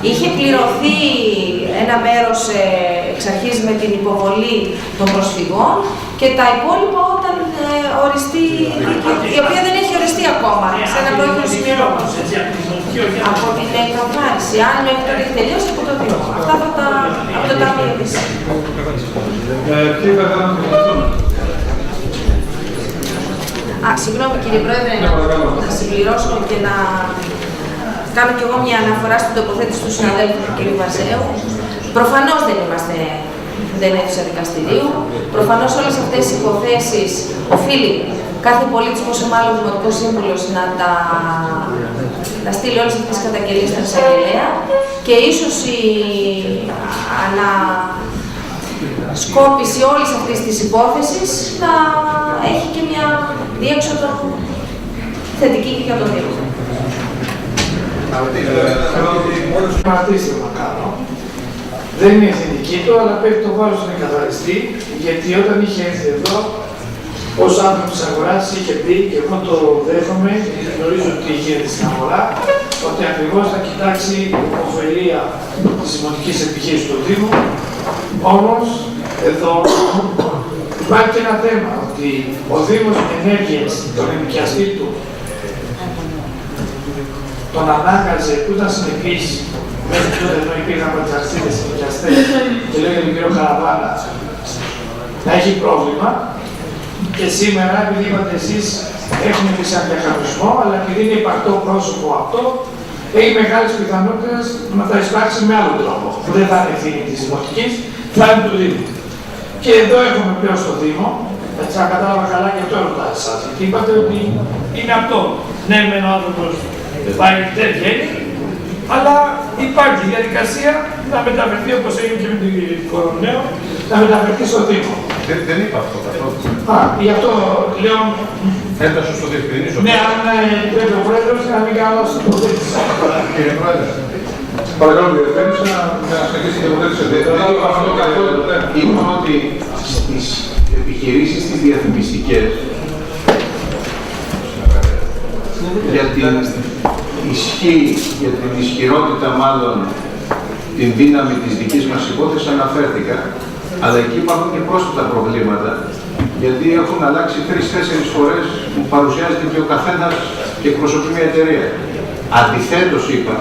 Είχε πληρωθεί ένα μέρος εξ αρχής με την υποβολή των προσφυγών και τα υπόλοιπα όταν οριστεί, η οποία δεν έχει οριστεί ακόμα, σε ένα πρόεδρο σημείο. Από την εκαθάριση, αν μέχρι τότε έχει τελειώσει, από το Δήμο. Αυτά από το Ταμείο της. Συγγνώμη κύριε Πρόεδρε, να συμπληρώσω και να κάνω κι εγώ μια αναφορά στην τοποθέτηση του συναδέλφου του κ. Βαζέου. Προφανώς δεν αίθουσα δικαστηρίου. Προφανώς όλες αυτές οι υποθέσεις οφείλει κάθε πολίτης, πόσο μάλλον δημοτικός σύμβουλος, να στείλει όλες αυτές τις καταγγελίες στον εισαγγελέα, και ίσως η ανασκόπηση όλης αυτής της υπόθεσης να έχει και μια διέξοδο θετική και για τον Δήμο. Παρατήρηση να κάνω. Δεν είναι εθνική του, αλλά πρέπει το βάρος να καθαριστεί, γιατί όταν είχε έρθει εδώ, ως άνθρωπος της αγοράς είχε πει, και εγώ το δέχομαι, γιατί γνωρίζω ότι είχε έρθει στην αγορά, ότι ακριβώς θα κοιτάξει την ωφελία της δημοτικής επιχείρησης του Δήμου. Όμως, εδώ υπάρχει και ένα θέμα, ότι ο Δήμος ενέργειες, τον ενοικιαστή του, τον ανάγκαζε, που ήταν συνεπής, μέχρι τότε εδώ υπήρχαν πρωταξίδες ενοικιαστές, και λέγανε τον κύριο Καραβάνα, να έχει πρόβλημα. Και σήμερα, επειδή είπατε εσείς, έχουμε και σαν διακανονισμό, αλλά επειδή είναι υπαρκτό πρόσωπο αυτό, έχει μεγάλες πιθανότητες να τα εισπράξει με άλλο τρόπο, που δεν θα είναι ευθύνη της δημοτικής, θα είναι του Δήμου. Και εδώ έχουμε πλέον στο Δήμο, έτσι αν κατάλαβα καλά, και αυτό ρωτάω εσάς, γιατί είπατε ότι είναι αυτό. Ναι, μεν ο άνθρωπος δεν βγαίνει, αλλά υπάρχει διαδικασία να μεταφερθεί, όπως έγινε και με την Κοροναίο, να μεταφερθεί στο Δήμο. Δεν είπα αυτό καθόλου. Γι' αυτό λέω. Έντασο στο διευκρινίζω. Ναι, αν πρέπει ο Πρόεδρος να μην κάνω στην τοποθέτηση. Κύριε Πρόεδρε. Παρακαλώ, διευκρινίζω να συνεχίσει την τοποθέτηση. Είπα ότι στις επιχειρήσεις τις διαφημιστικές για την ισχύ, για την ισχυρότητα μάλλον, την δύναμη της δικής μας υπόθεσης αναφέρθηκα, αλλά εκεί υπάρχουν και πρόσθετα προβλήματα, γιατί έχουν αλλάξει 3-4 φορές που παρουσιάζεται και ο καθένας και εκπροσωπεί μια εταιρεία. Αντιθέτως είπα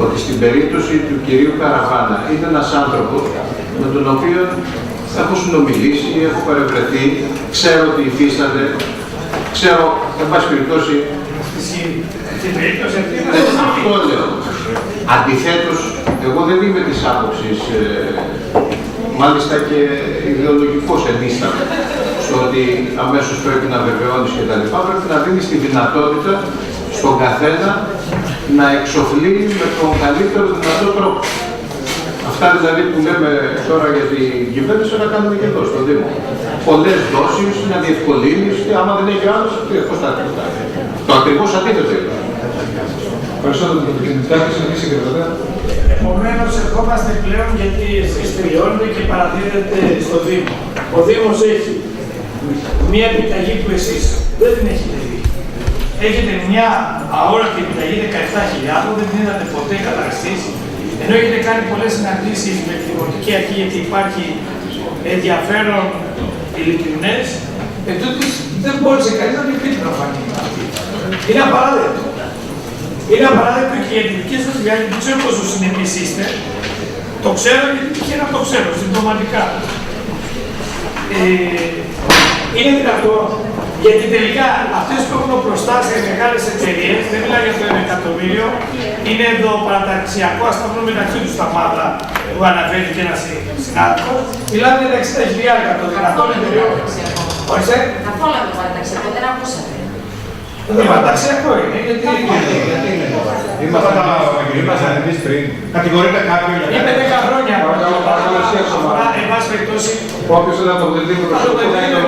ότι στην περίπτωση του κυρίου Καραβάνα είναι ένας άνθρωπος με τον οποίο έχω συνομιλήσει, έχω παρευρεθεί, ξέρω ότι υφίσταται, ξέρω, εν πάση περιπτώσει, αυτό λέω. Αντιθέτως, εγώ δεν είμαι της άποψης, μάλιστα και ιδεολογικός ενίσταμαι, στο ότι αμέσως πρέπει να βεβαιώνεις και τα λοιπά, πρέπει να δίνεις τη δυνατότητα στον καθένα να εξοφλεί με τον καλύτερο δυνατό τρόπο. Αυτά δηλαδή που λέμε τώρα για την κυβέρνηση να κάνουμε και εδώ στο Δήμο. Πολλές δόσεις, να διευκολύνεις και άμα δεν έχει άλλος, πώς θα κάνει. Το ακριβώς αντίθετο είναι. Ευχαριστώ τον κύριο Μητσάκη, συνεχίσει και βέβαια. πλέον γιατί εσείς τελειώνετε και παραδίδετε στο Δήμο. Ο Δήμος έχει μια επιταγή που εσείς δεν την έχετε δει. Έχετε μια αόρατη επιταγή 17.000, δεν την είδατε ποτέ καταρρεστήσει, ενώ έχετε κάνει πολλές συναντήσεις με τη Δημοτική Αρχή γιατί υπάρχει ενδιαφέρον ειλικρινές, ετούτοις δεν μπόρεσε κανείς να μην πει την αφανή. Είναι απαράδεκτο. Είναι απαράδεκτο και για τη δική σας δουλειά, γιατί δεν ξέρω πόσο συνεπείς είστε. Το ξέρω γιατί τυχαία να το ξέρω, συμπτωματικά. Είναι δυνατό, γιατί τελικά αυτές που έχουν μπροστά σε μεγάλες εταιρείες, δεν μιλάω για το 1 εκατομμύριο, είναι εδώ παραταξιακό, ας τα πούμε μεταξύ τους τα μαύρα, που αναφέρει και ένας συνάδελφος, μιλάμε για τα 60.000 των δυνατών εταιρεών. Ορίστε. Καθόλου το παραταξιακό, δεν ακούσατε. Το παραταξιακό είναι, γιατί Ήμασταν εμείς πριν. Κατηγορείται κάποιον για είναι 10 χρόνια. Παρακαλώ, Εν πάση περιπτώσει, όποιος θέλει να το δείτε το προσωπικό να είναι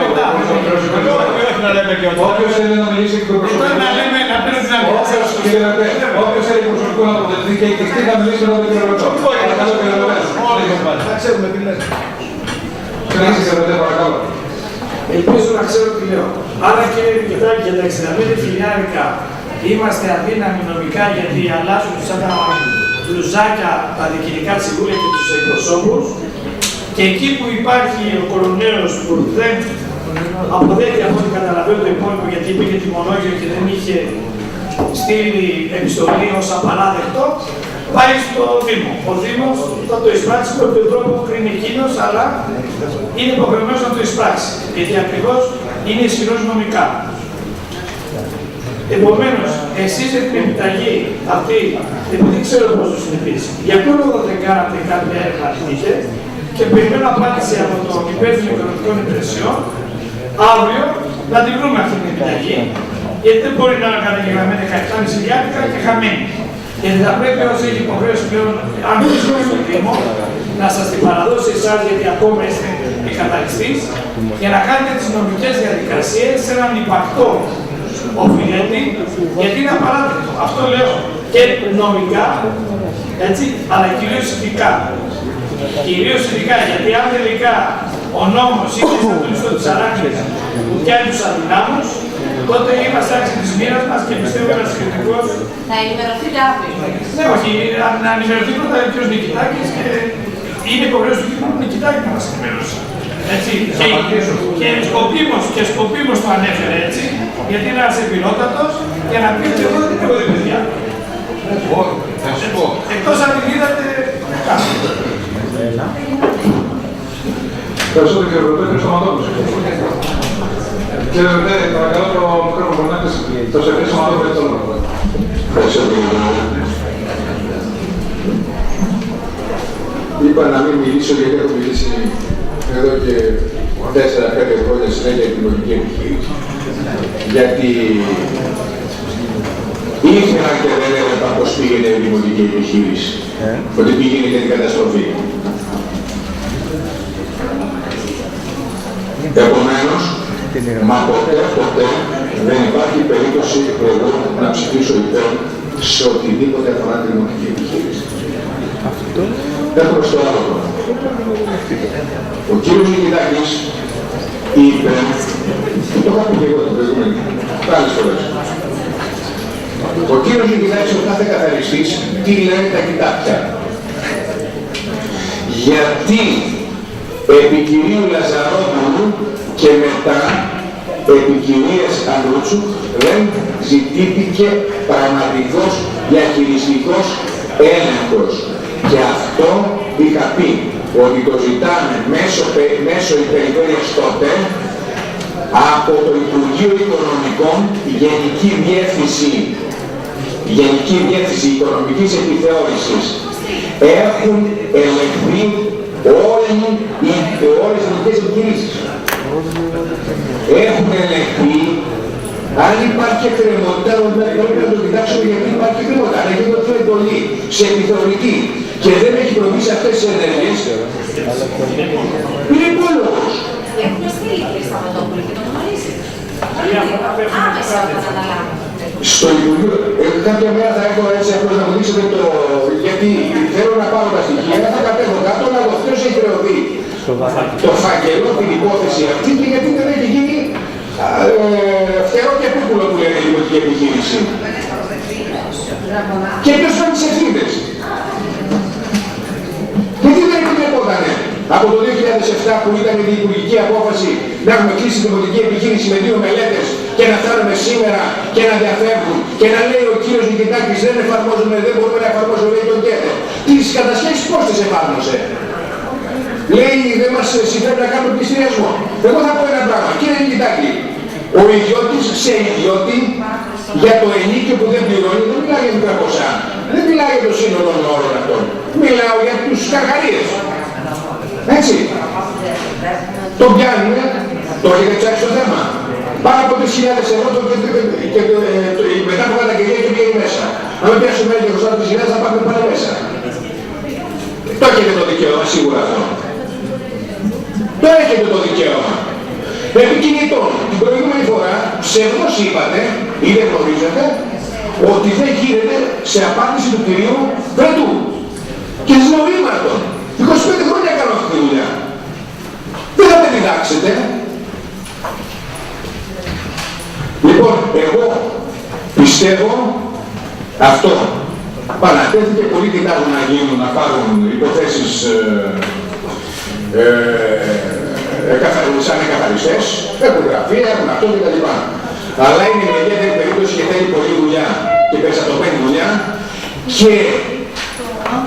όποιος θέλει να μιλήσει και το προσωπικό. να λέμε να παίρνω την αμφιβολία. Όποιος θέλει προσωπικό να το δείτε και η Κριστή να μιλήσει με τον κύριο Ρωτώ. Παρακαλώ κύριε Ρωτώ. Θα ξέρουμε τι λες. Συνέχισε κύριε Ρωτώ, παρακαλώ. Ελπίζω να ξέρω τι λέω. Άρα κύριε Νικητάκη, για τα 65.000 είμαστε αδύναμοι νομικά γιατί αλλάζουν σαν τα μπλουζάκια τα διοικητικά συμβούλια και τους εκπροσώπους και εκεί που υπάρχει ο κοροναίος που δεν αποδέχεται από ό,τι καταλαβαίνω το υπόλοιπο γιατί είπε και τιμολόγιο και δεν είχε στείλει επιστολή ως απαράδεκτο, πάει στο Δήμο. Ο Δήμος θα το εισπράξει με τον τρόπο που κρίνει εκείνος, αλλά είναι υποχρεωμένος να το εισπράξει, γιατί ακριβώς είναι ισχυρός νομικά. Επομένως, εσείς την επιταγή αυτή, επειδή ξέρω πώς το συνηθίσει, για ποιο λόγο δεν κάνατε κάποια έρευνα τύχε και περιμένω απάντηση από το υπεύθυνο οικονομικών υπηρεσιών, αύριο να την βρούμε αυτή την επιταγή, γιατί δεν μπορεί να είναι καταγεγραμμένη 17.500 και χαμένη. Γιατί θα πρέπει όσο έχει υποχρέωση πλέον, αν βρίσκομαι στο Δήμο, να σας την παραδώσει εσάς, γιατί ακόμα είστε εκαταλιστής, για να κάνετε τις νομικές διαδικασίες σε έναν υπαρκτό οφειλέτη, γιατί είναι απαράδεκτο. Αυτό λέω και νομικά, έτσι, αλλά κυρίως ηθικά. Κυρίως ηθικά, γιατί αν τελικά ο νόμος είναι σαν το λistό της αράχνης που πιάνει τους αδυνάμους, τότε είμαστε άξιοι της μοίρας μας και πιστεύω ένας κριτικός. Θα ενημερωθείτε αύριο. Ναι, όχι, να ενημερωθεί πρώτα ο κ. Νικητάκης και είναι υποχρέωση του κ. Νικητάκη να μας ενημερώσει. Έτσι, και σκοπίμως το ανέφερε έτσι, γιατί είναι ένας εμπειρότατος για να πει ότι εγώ δεν έχω δει παιδιά. Εκτός αν την είδατε κάτω. Ευχαριστώ τον κύριο Ρωτώ, κύριε Σταματόπουλος. Κύριε Ρωτέ, παρακαλώ το μικρόφωνο να έχετε το σεφρή Σταματόπουλο για το λόγο. Ευχαριστώ κύριε Πρόεδρε. Είπα να μην μιλήσω γιατί έχω μιλήσει εδώ και 4-5 χρόνια συνέχεια για την δημοτική επιχείρηση. Γιατί ήθελα και δεν έβλεπα πώς πήγαινε η δημοτική επιχείρηση. Ότι πήγαινε για την καταστροφή. Επομένως, μα ποτέ δεν υπάρχει περίπτωση εγώ να ψηφίσω υπέρ σε οτιδήποτε αφορά τη δημοτική επιχείρηση. Έχουμε στο άλλο πρόβλημα. Ο κύριος Νικητάκης είπε, το είχα πει και εγώ το προηγούμενο, άλλες φορές. Ο κύριος Νικητάκης, ο κάθε καθαριστής, τι λένε τα κοιτάπια. Γιατί επί κυρίου Λαζαρόπουλου και μετά επί κυρίας Ανδρούτσου δεν ζητήθηκε πραγματικός διαχειριστικός έλεγχος. Και αυτό είχα πει ότι το ζητάμε μέσω η περιφέρεια τότε από το Υπουργείο Οικονομικών, η Γενική Διεύθυνση Οικονομικής Επιθεώρησης. Έχουν ελεγχθεί όλες οι ελληνικές επιχειρήσεις. Έχουν ελεγχθεί. Αν υπάρχει εκκρεμότητα, πρέπει να το κοιτάξουμε γιατί υπάρχει εκκρεμότητα. Αν έχει δοθεί εντολή σε επιθεωρητή και δεν έχει προβεί σε αυτές τις ενέργειες, είναι υπόλογος. Έχουμε στείλει κύριε Σταματόπουλο και το γνωρίζετε. Άμεσα όταν αναλάβουμε. Στο Υπουργείο, κάποια μέρα θα έχω έτσι απλώς να μου δείξετε το... γιατί θέλω να πάρω τα στοιχεία, θα τα το φάκελο, την υπόθεση αυτή και γιατί δεν έχει γίνει φτερό και πίπουλο που λένε η δημοτική επιχείρηση. Και ποιος φέρνει τις ευθύνες. Γιατί δεν επιτρεπότανε από το 2007 που ήταν η υπουργική απόφαση να έχουμε κλείσει την δημοτική επιχείρηση με 2 μελέτες και να φτάνουμε σήμερα και να διαφεύγουν και να λέει ο κύριος Νικητάκης δεν εφαρμόζουμε, δεν μπορούμε να εφαρμόσουμε, λέει τον ΚΕΤΕ. Τις κατασχέσεις πώς τις εφάρμοσε. Λέει δεν μας συμφέρει να κάνουμε πληστηριασμό. Εγώ θα πω ένα πράγμα. Κύριε Νικητάκη, ο ιδιώτης σε ιδιώτη για το ενίκιο που δεν πληρώνει δεν μιλάει για μικρά ποσά. Δεν μιλάει για το σύνολο των όρων αυτών. Μιλάω για τους καρχαρίες. Έτσι. Το πιάνουμε, το έχετε ψάξει το θέμα. Πάνω από 3.000 ευρώ και μετά από καταγγελία και πήγαινε μέσα. Αν με πιάσουμε και χρωστά 3.000 θα πάμε πάλι μέσα. Το έχετε το δικαίωμα, σίγουρα αυτό. Το έχετε το δικαίωμα. Επικοινητών. Την προηγούμενη φορά ψευδώς είπατε ή δεν γνωρίζετε ότι δεν γίνεται σε απάντηση του κυρίου Βρετού. Και σας λέω ρήμαρτον. 25 χρόνια κάνω αυτή τη δουλειά. Δεν θα με διδάξετε. Λοιπόν, εγώ πιστεύω αυτό. Παρατέθηκε, πολλοί κοιτάζουν να γίνουν, να πάρουν υποθέσεις σαν εκαθαριστές, έχουν γραφεία, έχουν αυτό κτλ. Αλλά είναι μια ιδιαίτερη περίπτωση και θέλει πολλή δουλειά και περιστατωμένη δουλειά και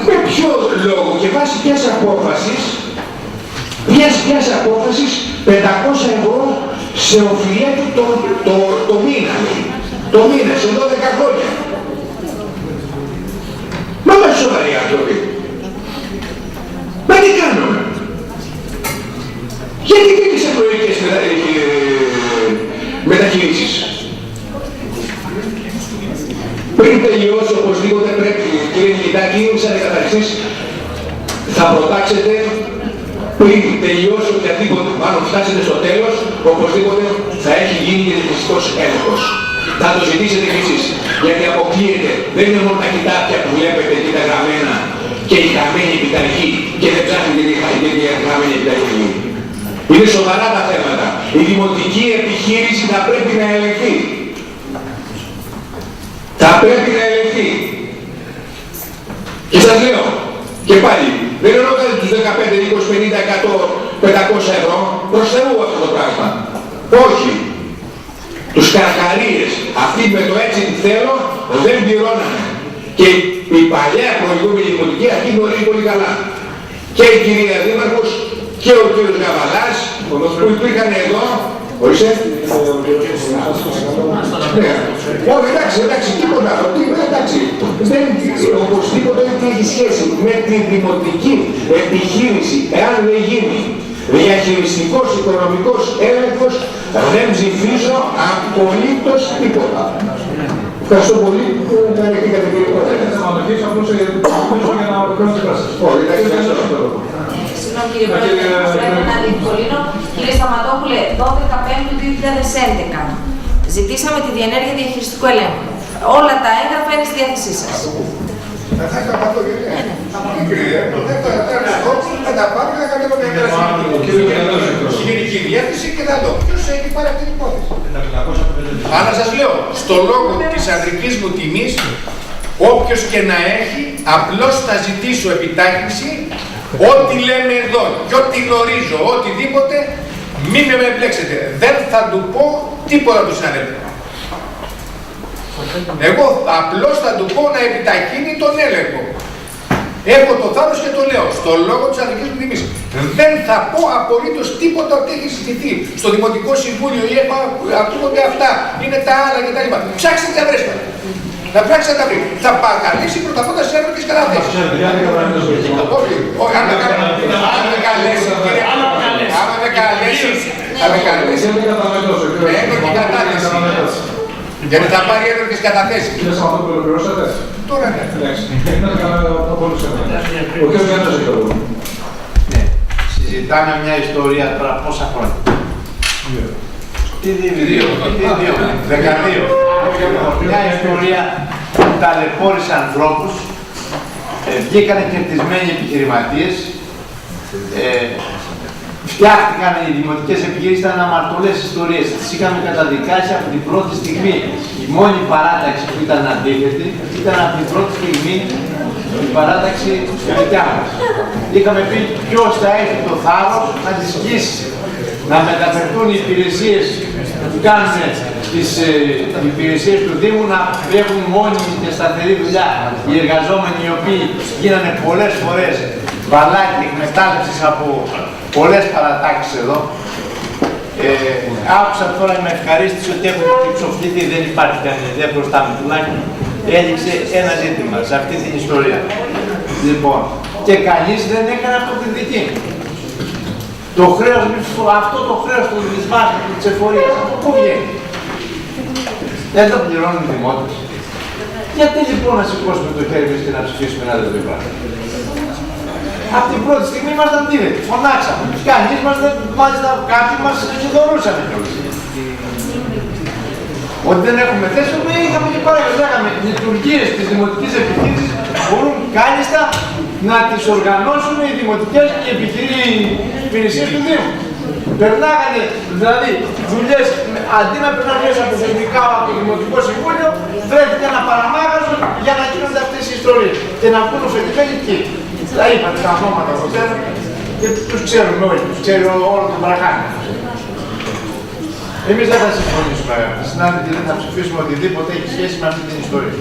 με ποιο λόγο και βάσει ποιας απόφασης 500 ευρώ σε οφειλία του το μήνα. Το μήνα, σε 12 χρόνια. Μα με σοβαροί άνθρωποι. Μα τι κάνουμε. Γιατί πήγες σε προϊκές μεταχειρήσεις. Πριν τελειώσει οπωσδήποτε πρέπει, κύριε Νικητάκη, σαν εκαθαριστής, θα προτάξετε πριν τελειώσει οποιαδήποτε, μάλλον φτάσετε στο τέλος, οπωσδήποτε θα έχει γίνει και διαχειριστικός έλεγχος. Θα το ζητήσετε κι εσείς, γιατί αποκλείεται, δεν είναι μόνο τα κοιτάπια που βλέπετε και τα γραμμένα και η χαμένη επιταρχή και δεν ψάχνετε τη χαμένη επιταρχή. Είναι σοβαρά τα θέματα. Η δημοτική επιχείρηση θα πρέπει να ελεγχθεί. Θα πρέπει να ελεγχθεί. Και σας λέω, και πάλι, δεν εννοώ τους 15, 20, 50, 100, 500 ευρώ, προς Θεού αυτό το πράγμα. Όχι. Τους καρχαρίες, αυτοί με το έτσι τι θέλω, δεν πληρώνανε. Και η παλιά προηγούμενη δημοτική αρχή γνωρίζει πολύ καλά. Και η κυρία Δήμαρχος και ο κύριος Γαβαλάς που υπήρχαν εδώ. Ορίστε. Όχι, εντάξει, τίποτα. Εντάξει. Οπωσδήποτε έχει σχέση με την δημοτική επιχείρηση. Εάν δεν γίνει διαχειριστικός οικονομικός έλεγχος, δεν ψηφίζω απολύτως τίποτα. Ευχαριστώ πολύ που με ανεχτήκατε κύριε Πρόεδρε. Για να ολοκληρώσω την πράσινη. Όχι, εντάξει, Συγγνώμη κύριε Πρόεδρε, πρέπει να διευκολύνω. Κύριε Σταματόπουλε, 12 Πέμπτου 2011 ζητήσαμε τη διενέργεια διαχειριστικού ελέγχου. Όλα τα έγγραφα είναι στη διάθεσή σας. Θα είχαμε αυτό και θα τα πάρουμε και θα κάνουμε στην γενική διεύθυνση και θα δω ποιος έχει πάρει αυτή την υπόθεση. Αλλά σας λέω, στο λόγο της ανδρικής μου τιμής, όποιος και να έχει, απλώς θα ζητήσω επιτάχυνση, ό,τι λέμε εδώ και ό,τι γνωρίζω, οτιδήποτε, μην με εμπλέξετε. Δεν θα του πω τίποτα του συναδέλφου. Εγώ απλώς θα του πω να επιταχύνει τον έλεγχο. Έχω το θάρρος και το λέω, στο λόγο της ανδρικής μου τιμής. Δεν θα πω απολύτως τίποτα ότι έχει συζητηθεί στο Δημοτικό Συμβούλιο ή ακούγονται αυτά, είναι τα άλλα κτλ. Ψάξτε τα βρέστα. Να πράξετε τα βρει. Θα παρακαλέσει πρώτα απ' όλα σε έρωτες καταθέσεις. Όχι, αν με καλέσει, θα με καλέσει. Έρωτες κατάθεση. Γιατί θα πάρει έρωτες καταθέσεις. Κύριε Σαματόπουλο, ολοκληρώσατε. Τώρα ναι. Εντάξει. Να το κάνουμε από όλους εμάς. Ο κ. Γιάννης έχει το λόγο. Ναι. Συζητάμε μια ιστορία τώρα πόσα χρόνια. Τι 12. Μια ιστορία που ταλαιπώρησε ανθρώπους, βγήκανε κερδισμένοι επιχειρηματίες, φτιάχτηκαν οι δημοτικές επιχειρήσεις, ήταν αμαρτωλές ιστορίες. Τις είχαμε καταδικάσει από την πρώτη στιγμή. Η μόνη παράταξη που ήταν αντίθετη ήταν από την πρώτη στιγμή η παράταξη στη δικιά μας. Είχαμε πει ποιος θα έχει το θάρρος να τις σκίσει, να μεταφερθούν οι υπηρεσίες που κάνουν τις υπηρεσίες του Δήμου να έχουν μόνιμη και σταθερή δουλειά. Οι εργαζόμενοι οι οποίοι γίνανε πολλές φορές βαλάκι εκμετάλλευσης από πολλές παρατάξεις εδώ. Άκουσα τώρα με ευχαρίστηση ότι έχουν ψοφτηθεί, δεν υπάρχει κανένα, δεν μπροστά μου τουλάχιστον. Έληξε ένα ζήτημα σε αυτή την ιστορία. Λοιπόν, και κανείς δεν έκανε αυτοκριτική. Το χρέος, αυτό το χρέος του δυσμάχου, της εφορίας, πού βγαίνει? Δεν το πληρώνουν οι δημότες. Γιατί λοιπόν να σηκώσουμε το χέρι μας και να ψηφίσουμε ένα τέτοιο πράγμα? Από την πρώτη στιγμή ήμασταν αντίθετοι, φωνάξαμε. Κανείς μας δεν, μάλιστα κάποιοι μας εξοδωρούσαν κιόλας. Ότι δεν έχουμε θέση, είχαμε και παραγωγή. Λειτουργίες της δημοτικής επιχείρησης μπορούν κάλλιστα να τις οργανώσουν οι δημοτικές και οι υπηρεσίες του Δήμου. Περνάγανε δηλαδή δουλειές, αντί να περνάνε μέσα από το Εθνικά από το Δημοτικό Συμβούλιο, βρέθηκε ένα παραμάγαζο για να γίνονται αυτές οι ιστορίες. Και να βγουν ωφελημένοι εκεί. Τα είπατε τα ονόματα εδώ πέρα και τους ξέρουμε όλοι, τους ξέρει όλο τον Βραχάνη. Εμείς δεν θα συμφωνήσουμε, αγαπητοί συνάδελφοι, και δεν θα ψηφίσουμε οτιδήποτε έχει σχέση με αυτή την ιστορία.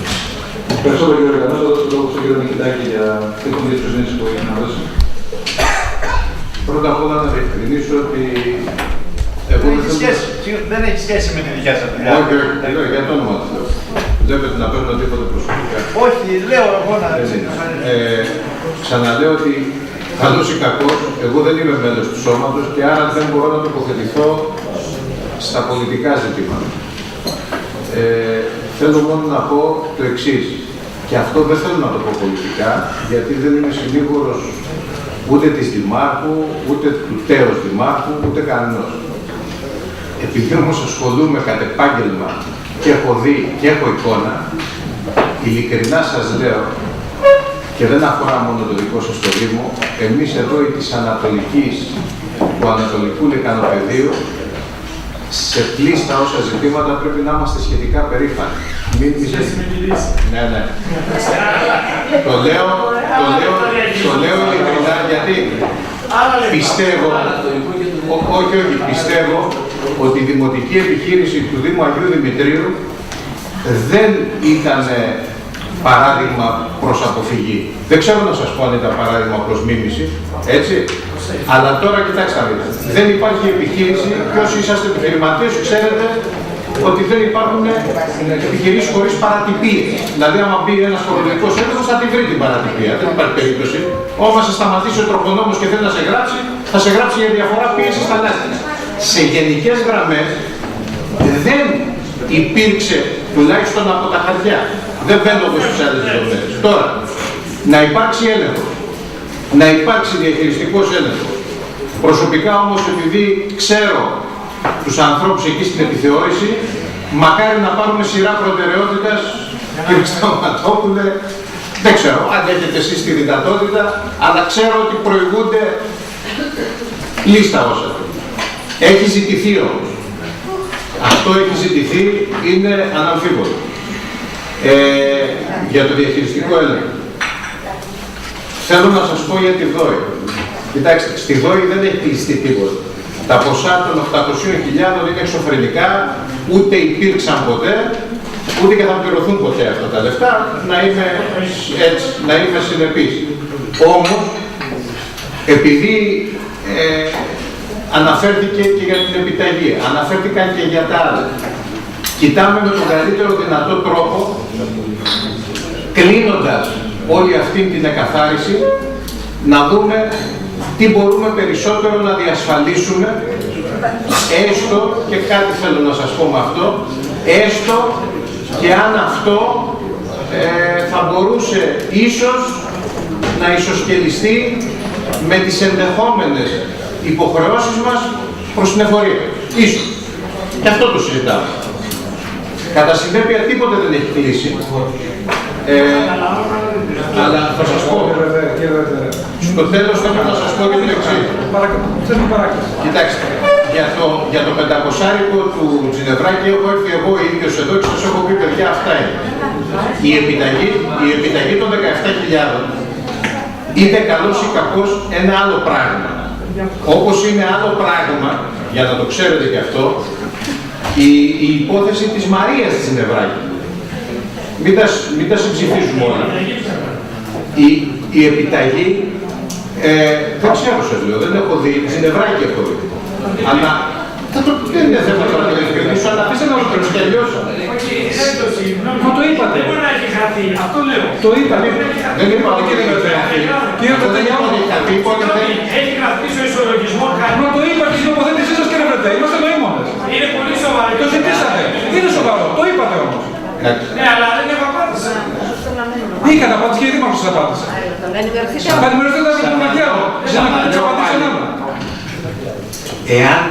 Ευχαριστώ πολύ, κύριε Γανάτο. Το λόγο στον κύριο Νικητάκη για την κομμάτια της συνέντευξης που έγινε να δώσει. Πρώτα απ' όλα να διευκρινίσω ότι δεν έχει σχέση με τη δικιά σας δουλειά. Όχι, όχι, για το όνομα του Θεού. Δεν πρέπει να παίρνω τίποτα προσωπικά. Όχι, λέω εγώ να Ξαναλέω ότι καλός ή κακός, εγώ δεν είμαι μέλος του σώματος και άρα δεν μπορώ να τοποθετηθώ στα πολιτικά ζητήματα. Θέλω μόνο να πω το εξής, και αυτό δεν θέλω να το πω πολιτικά, γιατί δεν είμαι συνήγορος ούτε της Δημάρχου, ούτε του τέος Δημάρχου, ούτε κανένας. Επειδή όμως ασχολούμαι κατ' επάγγελμα και έχω δει και έχω εικόνα, ειλικρινά σας λέω, και δεν αφορά μόνο το δικό σας το Δήμο, εμείς εδώ της Ανατολικής, του Ανατολικού Λεκανοπεδίου, σε πλήστα όσα ζητήματα πρέπει να είμαστε σχετικά περήφανοι. Μην ναι, ναι. Το λέω ειλικρινά γιατί πιστεύω ότι η δημοτική επιχείρηση του Δήμου Αγίου Δημητρίου δεν ήταν παράδειγμα προς αποφυγή. Δεν ξέρω να σας πω αν ήταν παράδειγμα προς μίμηση, έτσι. Αλλά τώρα κοιτάξτε, δεν υπάρχει επιχείρηση και όσοι είσαστε επιχειρηματίες ξέρετε ότι δεν υπάρχουν επιχειρήσεις χωρίς παρατυπίες. Δηλαδή, άμα μπει ένας φορολογικός έλεγχος, θα τη βρει την παρατυπία. Δεν υπάρχει περίπτωση. Όμως, θα σταματήσει ο τροχονόμος και θέλει να σε γράψει, θα σε γράψει για διαφορά πίεση στα λάστιχα. Σε γενικές γραμμές δεν υπήρξε, τουλάχιστον από τα χαρτιά. Δεν μπαίνω όπως στις άλλες λεπτομέρειες. Τώρα, να υπάρξει έλεγχος, να υπάρξει διαχειριστικός έλεγχος. Προσωπικά όμως, επειδή ξέρω τους ανθρώπους εκεί στην επιθεώρηση, μακάρι να πάρουμε σειρά προτεραιότητας, κύριε Σταματόπουλε, δεν ξέρω αν έχετε εσείς τη δυνατότητα, αλλά ξέρω ότι προηγούνται λίστα όσα. Έχει ζητηθεί όμως. Αυτό έχει ζητηθεί, είναι αναμφίβολο. Για το διαχειριστικό έλεγχο. Θέλω να σας πω για τη ΔΟΗ. Κοιτάξτε, στη ΔΟΗ δεν έχει κλειστεί τίποτα. Τα ποσά των 800.000 είναι εξωφρενικά, ούτε υπήρξαν ποτέ, ούτε και θα πληρωθούν ποτέ αυτά τα λεφτά, να είμαι συνεπής. Όμως, επειδή αναφέρθηκε και για την επιταγή, αναφέρθηκαν και για τα άλλα, κοιτάμε με τον καλύτερο δυνατό τρόπο, κλείνοντας όλη αυτή την εκαθάριση, να δούμε τι μπορούμε περισσότερο να διασφαλίσουμε, έστω, και κάτι θέλω να σας πω με αυτό, έστω και αν αυτό θα μπορούσε ίσως να ισοσκελιστεί με τις ενδεχόμενες υποχρεώσεις μας προς την εφορία. Ίσως. Και αυτό το συζητάμε. Κατά συνέπεια τίποτε δεν έχει κλείσει. Αλλά θα σας πω, στο τέλος θέλω να σας πω και το εξής. Θέλουμε παράκληση. Κοιτάξτε, για το 500 του Τζινευράκη έχω έρθει εγώ ίδιος εδώ και σας έχω πει, παιδιά, αυτά είναι. Η επιταγή των 17.000 είναι καλός ή κακός ένα άλλο πράγμα. Όπως είναι άλλο πράγμα, για να το ξέρετε κι αυτό, η υπόθεση της Μαρίας Τζινευράκη. Μην τα συμψηφίζουμε όλα. Η επιταγή, δεν ξέρω σας λέω, δεν έχω δει, Τζινευράκη έχω δει. Αλλά δεν είναι θέμα τώρα να το διευκρινίσω, αλλά αφήστε να ολοκληρώσω και αλλιώς. Μα το είπατε. Δεν μπορεί να έχει χαθεί, αυτό λέω. Το είπατε. Δεν είπατε, κύριε Βετέα. Κύριε Βετέα, Έχει γραφτεί στο ισολογισμό κάτι. μα το είπατε στην τοποθέτησή σας, κύριε Βετέα. Είμαστε νοήμονες. Είναι πολύ σοβαρό. Το ζητήσατε. Είναι σοβαρό. Το είπατε όμως. Ναι, αλλά δεν έχω απάντηση. Είχατε απάντηση και η Δήμαρχος σας απάντησε. Θα ενημερωθείτε από την μαγιά μου. Δεν έχετε απαντήσει ανάλογα. Εάν,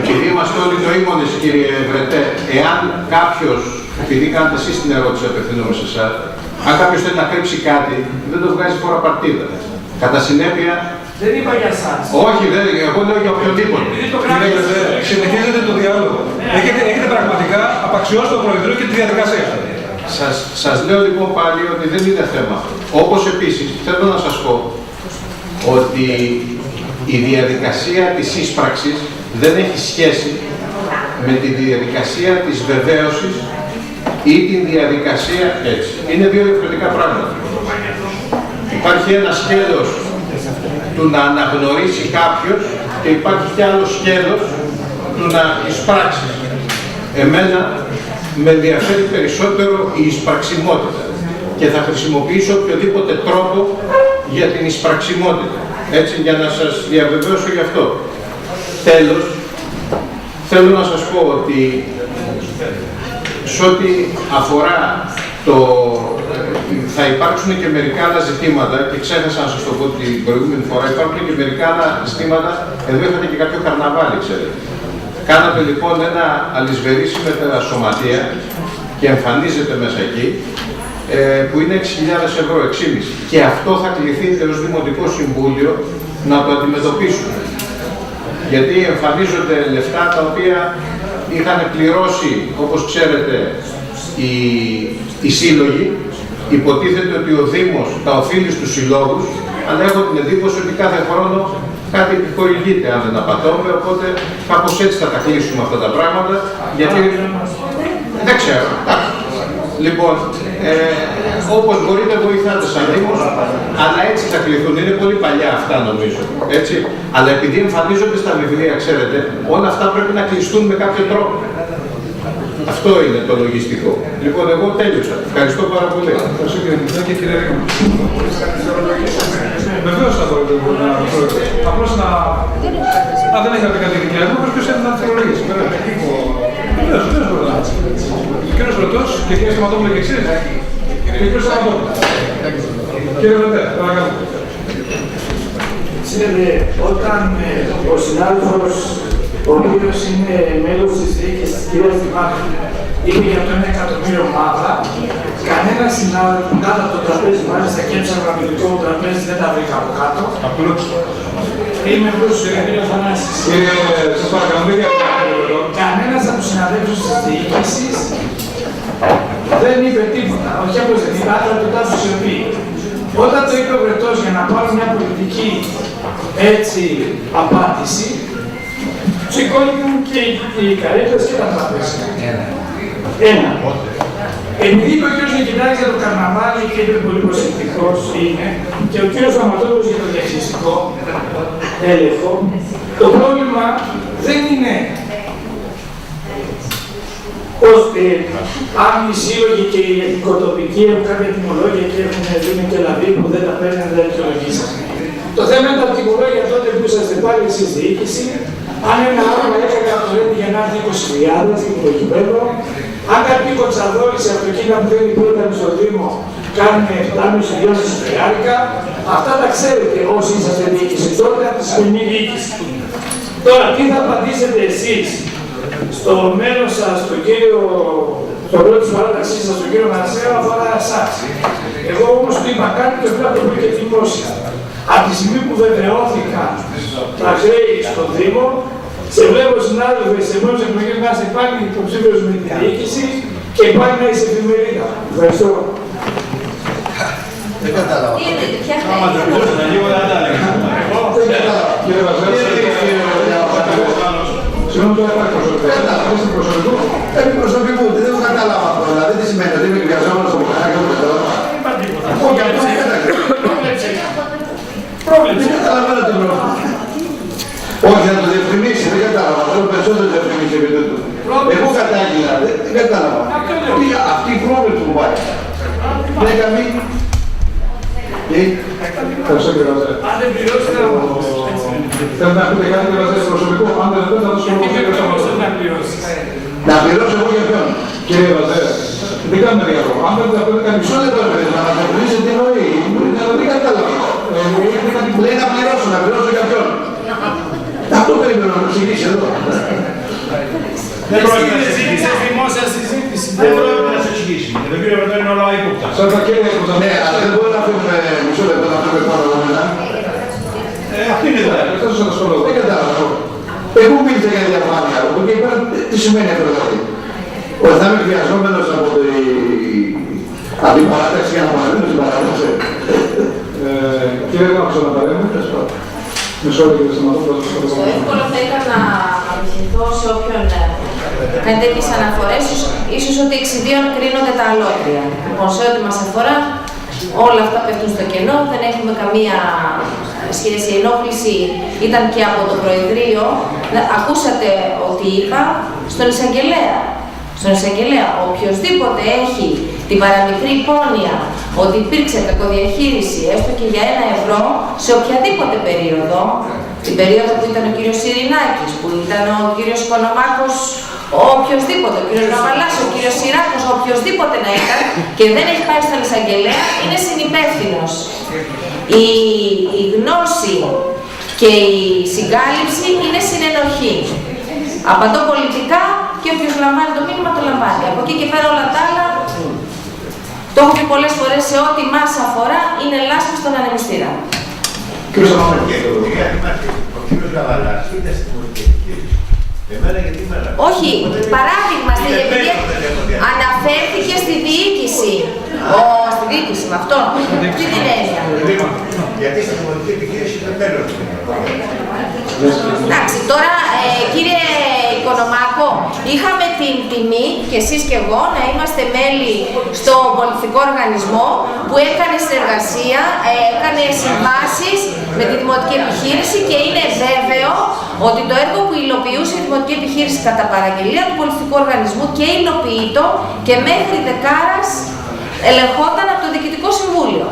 επειδή είμαστε όλοι νοήμονες, κύριε Βρετέ, εάν κάποιος, επειδή κάνετε εσείς την ερώτηση, απευθύνομαι σε εσάς, αν κάποιος θέλει να κρύψει κάτι, δεν το βγάζει φορά παρτίδα. Κατά συνέπεια, Δεν είπα για εσάς. όχι, εγώ λέω για οποιοδήποτε. Κύριε Βετέα, συνεχίζετε το διάλογο. Έχετε πραγματικά απαξιώσει το Προεδρείο και τη διαδικασία. Σας λέω λοιπόν πάλι ότι δεν είναι θέμα. Όπως επίσης θέλω να σας πω ότι η διαδικασία της ίσπραξης δεν έχει σχέση με τη διαδικασία της βεβαίωσης ή την διαδικασία έτσι. Είναι δύο διαφορετικά πράγματα. Υπάρχει ένα σκέλος του να αναγνωρίσει κάποιος και υπάρχει και άλλο σκέλος του να εισπράξει. Εμένα με ενδιαφέρει περισσότερο η εισπραξιμότητα και θα χρησιμοποιήσω οποιοδήποτε τρόπο για την εισπραξιμότητα. Έτσι, για να σας διαβεβαίωσω γι' αυτό. Τέλος, θέλω να σας πω ότι σε ό,τι αφορά θα υπάρξουν και μερικά άλλα ζητήματα και ξέχασα να σας το πω την προηγούμενη φορά, υπάρχουν και μερικά άλλα ζητήματα, εδώ είχατε και κάποιο καρναβάλι, ξέρετε. Κάνατε λοιπόν ένα αλυσβερίσι με τα σωματεία και εμφανίζεται μέσα εκεί, που είναι 6.000 ευρώ, 6,5. Και αυτό θα κληθείτε ως Δημοτικό Συμβούλιο να το αντιμετωπίσουν. Γιατί εμφανίζονται λεφτά τα οποία είχαν πληρώσει, όπως ξέρετε, οι σύλλογοι. Υποτίθεται ότι ο Δήμος τα οφείλει στους συλλόγους, αλλά έχω την εντύπωση ότι κάθε χρόνο κάτι επιχορηγείται, αν δεν απατώμε, οπότε κάπως έτσι θα τα κλείσουμε αυτά τα πράγματα, γιατί δεν ξέρω. Λοιπόν, όπως μπορείτε βοηθάτε σαν Δήμος, αλλά έτσι θα κληθούν. Είναι πολύ παλιά αυτά νομίζω, έτσι. Αλλά επειδή εμφανίζονται στα βιβλία, ξέρετε, όλα αυτά πρέπει να κλειστούν με κάποιο τρόπο. Αυτό είναι το λογιστικό. Λοιπόν, εγώ τέλειωσα. Ευχαριστώ πάρα πολύ. Ευχαριστώ κύριε κύριε Ρίμα. Βεβαίως θα μπορείτε να ρωτήσετε. Απλώς να... Αν δεν έχετε κάτι δικαίωμα, ποιος θέλει να θεωρήσει. Βεβαίως, βεβαίως μπορείτε να ρωτήσετε. Κύριος Ρωτός και κύριε Σταματόπουλο και εσείς. Και κύριος Σταματόπουλο. Κύριε Βετέ, παρακαλώ. Ξέρετε, όταν ο συνάδελφος, ο οποίος είναι μέλος της διοίκησης της κυρίας Δημάρχου, είπε για το 1 εκατομμύριο μαύρα, κανένα συνάδελφο κάτω από το τραπέζι, μάλιστα και έψαχνα με δικό μου τραπέζι, δεν τα βρήκα από κάτω. Είμαι πλούσιος, κύριε Θανάσης. Κύριε, σας παρακαλώ, μην διακόπτετε. Κανένας από τους συναδέλφους της διοίκησης δεν είπε τίποτα. Όχι απλώς δεν είπε, αλλά το τάσο σιωπή. Όταν το είπε ο Βρετός για να πάρω μια πολιτική έτσι απάντηση, σηκώθηκαν και οι καρέκλες και τα τραπέζια. Ένα. Επειδή είπε ο κ. Νικητάκης για το καρναβάλι και είπε πολύ προσεκτικός είναι, και ο κ. Σταματόπουλος για το διαχειριστικό έλεγχο, το πρόβλημα δεν είναι αν οι σύλλογοι και οι εθνικοτοπικοί έχουν κάποια τιμολόγια και έχουν δίνει και λαβή που δεν τα παίρνουν, δεν τα δικαιολογήσατε. Το θέμα είναι τα τιμολόγια τότε που είσαστε πάλι εσείς διοίκηση, αν ένα άτομο έκανε από το Ρέντι για να έρθει 20.000 στην προκειμένου, αν κάποιοι κοτσαδόροι σε αυτοκίνητα που δεν υπήρχαν στο Δήμο κάνουν 7,5-2,5 χιλιάρικα, αυτά τα ξέρετε όσοι είσαστε διοίκηση τότε από τη σημερινή διοίκηση. Τώρα, τι θα απαντήσετε εσείς στο μέλος σας, στον κύριο, στον πρώτο της παράταξής σας, τον κύριο Μαρσέλα, αφορά εσάς. Εγώ όμως το είπα κάτι και πρέπει να το πω και δημόσια. Από τη στιγμή που βεβαιώθηκαν τα χρέη στον Δήμο, σε βλέπω συνάδελφοι σε επόμενες εκλογές να είστε πάλι υποψήφιος με τη διοίκηση και πάλι να είσαι εφημερίδα. Ευχαριστώ. Δεν κατάλαβα. Κύριε Βαζέλη, συγγνώμη, τώρα υπάρχει προσωπικό. Επί προσωπικού, δεν το κατάλαβα αυτό. Δηλαδή τι σημαίνει ότι είμαι εκβιαζόμενος στο μοχαράκι όπως κατάλαβα. Όχι, αυτό δεν κατάλαβα. Δεν καταλαβαίνω την πρόβλημα. Όχι, να το διευκρινίσει, δεν κατάλαβα. Θέλω περισσότερο διευκρινίσει επί τούτου. Εγώ κατάγγειλα, δεν κατάλαβα. Αυτή η πρόβλημα που πάει. Δεν καμία. Ευχαριστώ κύριε Βαζέλη. Αν δεν πληρώσετε να Θέλετε να πείτε κάτι κύριε Βαζέλη προσωπικό, αν δεν θα δώσω λόγο κύριε Βαζέλη. Να πληρώσω εγώ για ποιον. Κύριε Βαζέλη, δεν κάνουμε διάλογο. Αν δεν θα πείτε κάτι Μισό λεπτό ρε παιδί, να μας διευκρινίσει τι εννοεί. Δεν κατάλαβα. Λέει να πληρώσω για ποιον. Αυτό περιμένω να μου εξηγήσει εδώ. Δεν πρόκειται να ζήτησε δημόσια συζήτηση. Δεν πρόκειται να σε εξηγήσει. Δεν κύριε Βερτό είναι όλα ύποπτα. Σαν τα κύρια που θα Ναι, αλλά δεν μπορεί να φύγουμε μισό λεπτό να φύγουμε πάνω από μένα. Αυτή είναι η δουλειά. Δεν κατάλαβα. Εγώ μίλησα για διαφάνεια, οπότε είπα τι σημαίνει αυτό δηλαδή. Ότι θα είμαι εκβιαζόμενος από την παράταξη για να παραδίνω την παράταξη. Κύριε, να ξαναπαρέμβω. Μισό λεπτό κύριε Σταματόπουλο. Στο εύκολο θα ήταν να απευθυνθώ σε όποιον κάνει τέτοιες αναφορές, ίσως ότι εξιδίων κρίνονται τα αλότρια. Λοιπόν, σε ό,τι μας αφορά, όλα αυτά πέφτουν στο κενό, δεν έχουμε καμία σχέση. Η ενόχληση ήταν και από το Προεδρείο. Ακούσατε ότι είπα στον εισαγγελέα. Στον εισαγγελέα, οποιοσδήποτε έχει την παραμικρή υπόνοια ότι υπήρξε κακοδιαχείριση έστω και για €1 σε οποιαδήποτε περίοδο, την περίοδο που ήταν ο κύριος Σιρινάκης, που ήταν ο κύριος Οικονομάκος, οποιοσδήποτε, ο κύριος Ναβαλάς, ο κύριος Σιράκος, οποιοσδήποτε να ήταν και δεν έχει πάει στον εισαγγελέα, είναι συνυπεύθυνος. Η γνώση και η συγκάλυψη είναι συνενοχή. Απαντώ πολιτικά και όποιος λαμβάνει το μήνυμα το λαμβάνει. Από εκεί και πέρα όλα τα άλλα, το έχω πει πολλές φορές, σε ό,τι μας αφορά, είναι λάσπη στον ανεμιστήρα. Κύριε Σταματόπουλο. Ο κύριος Γαβαλάς ήταν στην πολιτική επιχείρηση. Εμένα γιατί με έλαβε. Όχι, παράδειγμα, επειδή αναφέρθηκε στη διοίκηση. Στη διοίκηση, με αυτό. Τι την έννοια. Γιατί στην πολιτική επιχείρηση δεν θέλω. Εντάξει, τώρα κύριε Οικονομάκο, είχαμε την τιμή και εσείς και εγώ να είμαστε μέλη στο πολιτικό οργανισμό που έκανε συνεργασία, έκανε συμβάσεις με τη δημοτική επιχείρηση και είναι βέβαιο ότι το έργο που υλοποιούσε η δημοτική επιχείρηση κατά παραγγελία του πολιτικού οργανισμού και υλοποιείτο και μέχρι δεκάρας ελεγχόταν από το Διοικητικό Συμβούλιο.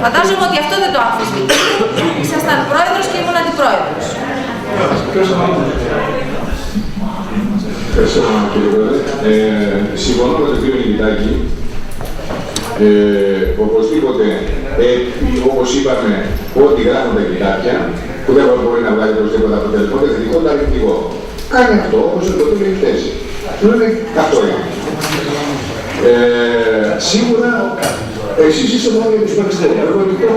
Φαντάζομαι ότι αυτό δεν το αμφισβητεί. Ήσασταν πρόεδρος και ήμουν αντιπρόεδρος. Ευχαριστώ κύριε Πρόεδρε. Συμφωνώ με τον κύριο Λιβιτάκη. Οπωσδήποτε, όπως είπαμε, ό,τι γράφουν τα κοιτάπια, που δεν μπορεί να βγάλει οπωσδήποτε αποτέλεσμα, δεν θετικό ούτε αρνητικό. Κάνει αυτό όπως το οποίο έχει θέσει. Του λέμε αυτό είναι. Σίγουρα, εσείς είστε μόνο για τους παίξετε. Εργοτικό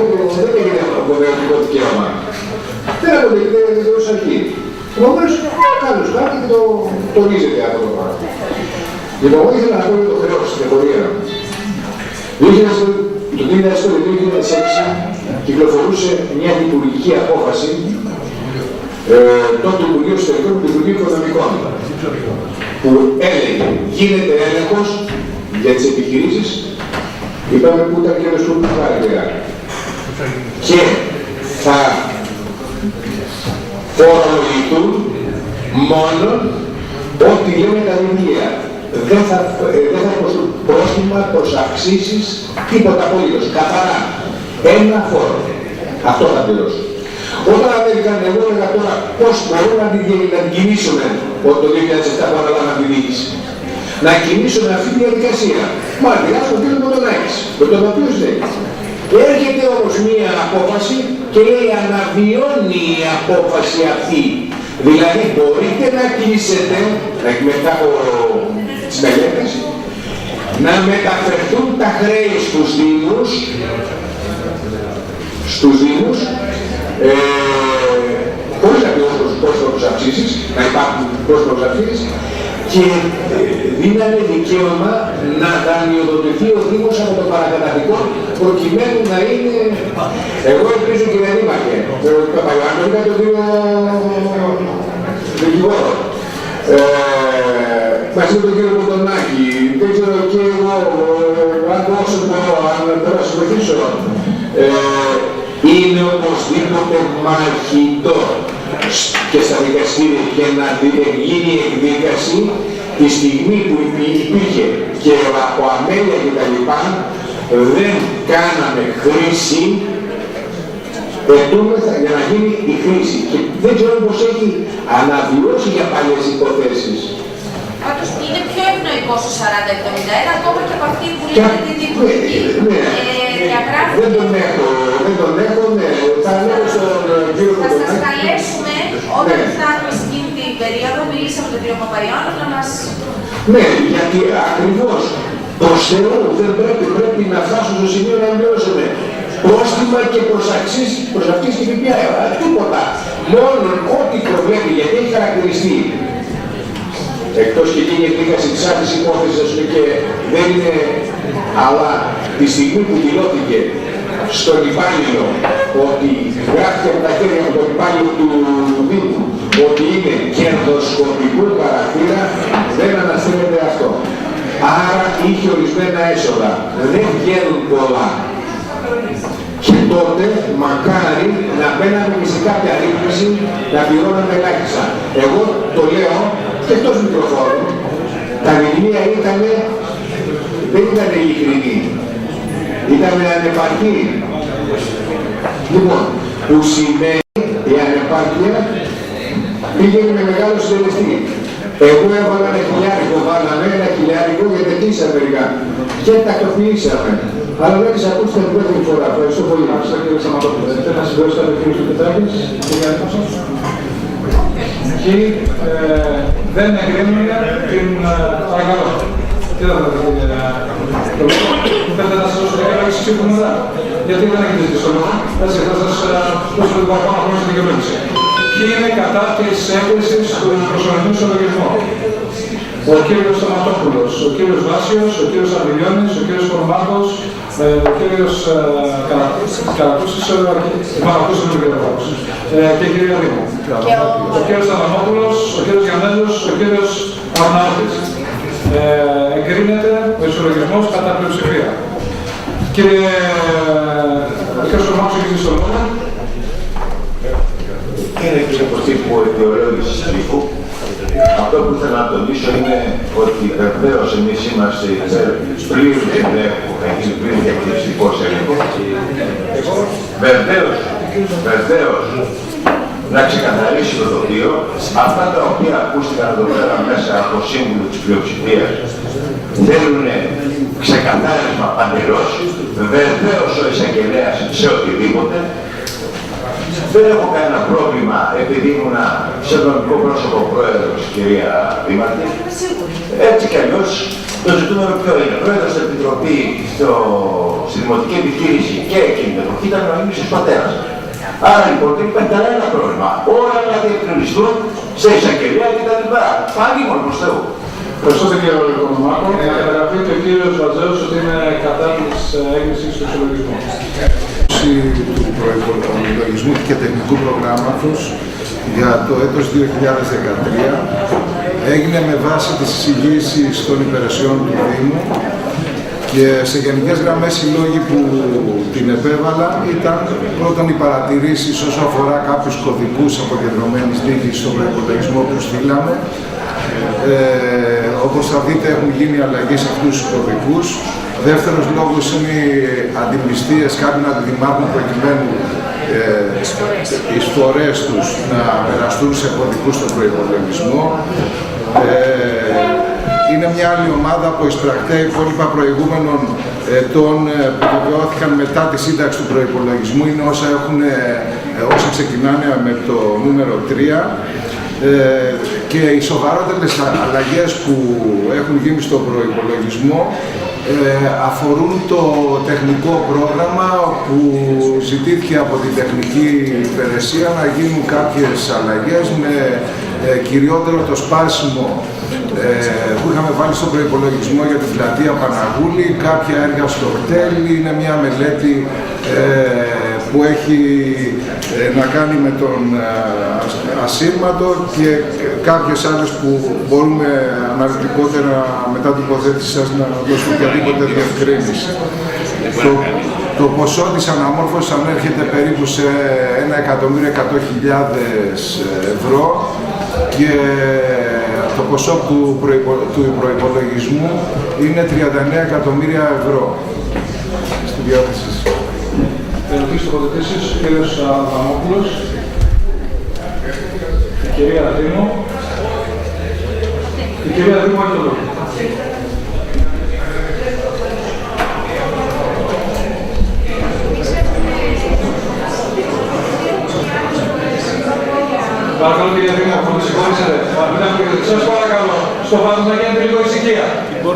δεν έγινε αποδεωτικό δικαίωμα. Δεν αποδεικνύεται ως αρχή. Επομένως, καλώς κάτι και το τονίζεται αυτό το πράγμα. Λοιπόν, εγώ ήθελα να πω για το χρέος στην εφορία. Το 2006 κυκλοφορούσε μια υπουργική απόφαση τότε του Υπουργείου Εσωτερικών και του Υπουργείου Οικονομικών που έλεγε γίνεται έλεγχος για τις επιχειρήσεις, είπαμε που ήταν και ο Σούρπου και θα φορολογηθούν μόνο ό,τι λένε τα βιβλία. Δεν θα προσθούν πρόστιμα προς αυξήσεις, τίποτα απολύτως. Καθαρά. Ένα φόρο. Αυτό θα πληρώσω. Όταν ανέβηκαν, εγώ έλεγα τώρα πώς μπορούμε να την κινήσουμε το 2007 που αναλάβαμε τη διοίκηση. Να κινήσουμε αυτή τη διαδικασία. Μάλιστα, στον κύριο Μοντονάκης, με τον οποίο λέει. Έρχεται όμως μία απόφαση και λέει αναβιώνει η απόφαση αυτή. Δηλαδή μπορείτε να κλείσετε, μετά από τις μελέτες, να μεταφερθούν τα χρέη στους Δήμους στους Δήμους, χωρίς να πληρώσουν πρόσθετες αυξήσεις, να υπάρχουν πρόσθετες αυξήσεις, και δίνανε δικαίωμα να δανειοδοτηθεί ο Δήμος από το παρακαταθήκο προκειμένου να είναι... Εγώ ελπίζω, κύριε Δήμαρχε, το Παπαϊωάννου είχα τον κύριο δικηγόρο, μαζί με τον κύριο Κοντονάκη, δεν ξέρω και εγώ αν όσο μπορώ, αν τώρα σας βοηθήσω, είναι οπωσδήποτε μαχητό και στα δικαστήρια και να γίνει εκδίκαση τη στιγμή που υπήρχε και από αμέλεια και τα λοιπά δεν κάναμε χρήση, ετούμεθα για να γίνει η χρήση και δεν ξέρω πως έχει αναβιώσει για παλιές υποθέσεις. Πάντως είναι πιο ευνοϊκό στο 40-71 ακόμα και από αυτή που λέτε την τυπουργική. Δεν τον έχω, ναι. Θα λέω στον κύριο Κοντονάκη. Θα σας καλέσουμε όταν φτάνουμε σε εκείνη την περίοδο, μιλήσαμε με τον κύριο Παπαϊωάννου να μας... Ναι, γιατί ακριβώς προς Θεού δεν πρέπει να φτάσουν στο σημείο να πληρώσουμε πρόστιμα και προσαυξήσεις και ΦΠΑ. Τίποτα. Μόνο ό,τι προβλέπει, γιατί έχει χαρακτηριστεί. Εκτός και γίνει εκδίκαση της άλλης υπόθεσης και δεν είναι, αλλά τη στιγμή που δηλώθηκε στον υπάλληλο ότι γράφηκε από τα χέρια από τον υπάλληλο του Δήμου ότι είναι κερδοσκοπικού χαρακτήρα, δεν αναφέρεται αυτό. Άρα είχε ορισμένα έσοδα. Δεν βγαίνουν πολλά. Και τότε μακάρι να μπαίναμε και σε κάποια ρύθμιση να πληρώναμε ελάχιστα. Εγώ το λέω και εκτός μικροφώνου, τα βιβλία δεν ήταν ειλικρινή, ήταν ανεπαρκή. Λοιπόν, που σημαίνει η ανεπάρκεια πήγαινε με μεγάλο συντελεστή. Εγώ έβαλα βάλαμε ένα χιλιάρικο γιατί κλείσαμε μερικά και τακτοποιήσαμε. Αλλά δεν τις ακούστε την πρώτη φορά. Ευχαριστώ πολύ. Ευχαριστώ κύριε Σαματόπουλο. Θέλετε να συμπληρώσετε το κύριο Πετράκης, κύριε Αλφόνσο. Εκεί δεν εγκρίνουμε την... Παρακαλώ. Τι θα θέλετε κύριε Λόγο. Θέλετε να σας δώσω την έκρηξη ψήφου μετά. Γιατί δεν έχετε ζητήσει το λόγο. Έτσι θα σας δώσω την παραπάνω χρόνο στην δικαιολόγηση. Ποιοι είναι κατά της έγκρισης του προσωρινού ισολογισμού? Ο κύριος Σαματόπουλος, ο κύριος Βάσιος, ο κύριος Αρβιλιώνης, ο κύριος Κορμάκος, ο κύριος Καρακούσης, και η κυρία Δήμου. Ο κύριος Σταυρανόπουλος, ο κύριος Γιαννέλος, ο κύριος Αρναώτης. Εγκρίνεται ο ισολογισμός κατά πλειοψηφία. Κύριε Κορμάκος, έχετε στο λόγο. Είναι εξεποτύπου αιτιολόγηση ψήφου. Αυτό που θέλω να τονίσω είναι ότι βεβαίως εμείς είμαστε πλήρους ελέγχου, έχει πλήρη διαχειριστικός έλεγχο. Βεβαίως, να ξεκαθαρίσει το τοπίο, αυτά τα οποία ακούστηκαν εδώ πέρα μέσα από σύμβουλο της πλειοψηφίας θέλουν ξεκαθάρισμα παντελώς. Βεβαίως ο εισαγγελέας σε οτιδήποτε. Δεν έχω κανένα πρόβλημα επειδή ήμουν σε νομικό πρόσωπο πρόεδρος, κυρία Δήμαρχε. Έτσι κι αλλιώς το ζητούμενο ποιο είναι. Πρόεδρος στην Επιτροπή στη Δημοτική Επιχείρηση και εκείνη την εποχή ήταν ο ήμισης πατέρας. Άρα λοιπόν δεν υπάρχει κανένα πρόβλημα. Όλα να διευκρινιστούν σε εισαγγελία και τα λοιπά. Πάλι μόνο προς Θεού. Ευχαριστώ τον κύριο Κονομάκο. Καταγραφείται ο κύριος Βαζέος ότι είναι κατά της έγκρισης του ισολογισμού. Του προϋπολογισμού και τεχνικού προγράμματος για το έτος 2013 έγινε με βάση τις εισηγήσεις των υπηρεσιών του Δήμου και σε γενικές γραμμές οι λόγοι που την επέβαλαν ήταν πρώτον οι παρατηρήσεις όσο αφορά κάποιους κωδικούς αποκεντρωμένης τύχης στον προϋπολογισμό που στείλαμε. Όπως θα δείτε έχουν γίνει αλλαγές σε αυτούς τους κωδικούς. Δεύτερος λόγος είναι οι αντιπιστίες κάποιων αντιδημάρχων προκειμένου οι εισφορές τους να περαστούν σε κωδικούς στον προϋπολογισμό. Είναι μια άλλη ομάδα από εισπρακτέα υπόλοιπα προηγούμενων ετών που βεβαιώθηκαν μετά τη σύνταξη του προϋπολογισμού. Είναι όσα ξεκινάνε με το νούμερο 3. Και οι σοβαρότερες αλλαγές που έχουν γίνει στον προϋπολογισμό αφορούν το τεχνικό πρόγραμμα που ζητήθηκε από την τεχνική υπηρεσία να γίνουν κάποιες αλλαγές με κυριότερο το σπάσιμο που είχαμε βάλει στον προϋπολογισμό για την πλατεία Παναγούλη, κάποια έργα στο κτέλ. Είναι μια μελέτη που έχει να κάνει με τον ασύρματο και κάποιες άλλες που μπορούμε αναλυτικότερα μετά την υποθέτηση σας να δώσουμε οποιαδήποτε διευκρίνηση. Το ποσό της αναμόρφωσης ανέρχεται περίπου σε 1.100.000 ευρώ και το ποσό του προϋπολογισμού είναι 39 εκατομμύρια ευρώ στη διάθεση σας. Ερωτήσεις, τοποθετήσεις, κύριος Αδαμόπουλος, η κυρία Δήμο. Η κυρία Δήμο έχει το λόγο. Παρακαλώ κυρία Δήμο, θα με συγχωρήσετε. Σας παρακαλώ, στο βάθος να γίνεται λίγο ησυχία.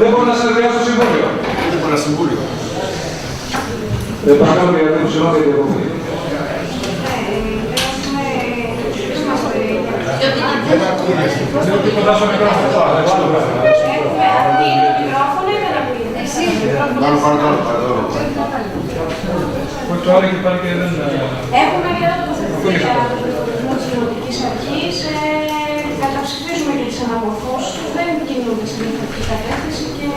Δεν μπορεί να συνεδριάσει το Συμβούλιο. Δεν μπορεί να Συμβούλιο. Παρακαλώ κυρία Δήμο, συγγνώμη για την διακοπή. Έχουμε και ένα τοποθετηθεί για τον προϋπολογισμό της Δημοτικής Αρχής. Καταψηφίζουμε και τις αναμορφώσεις του, δεν κινούνται στην δημοτική κατεύθυνση και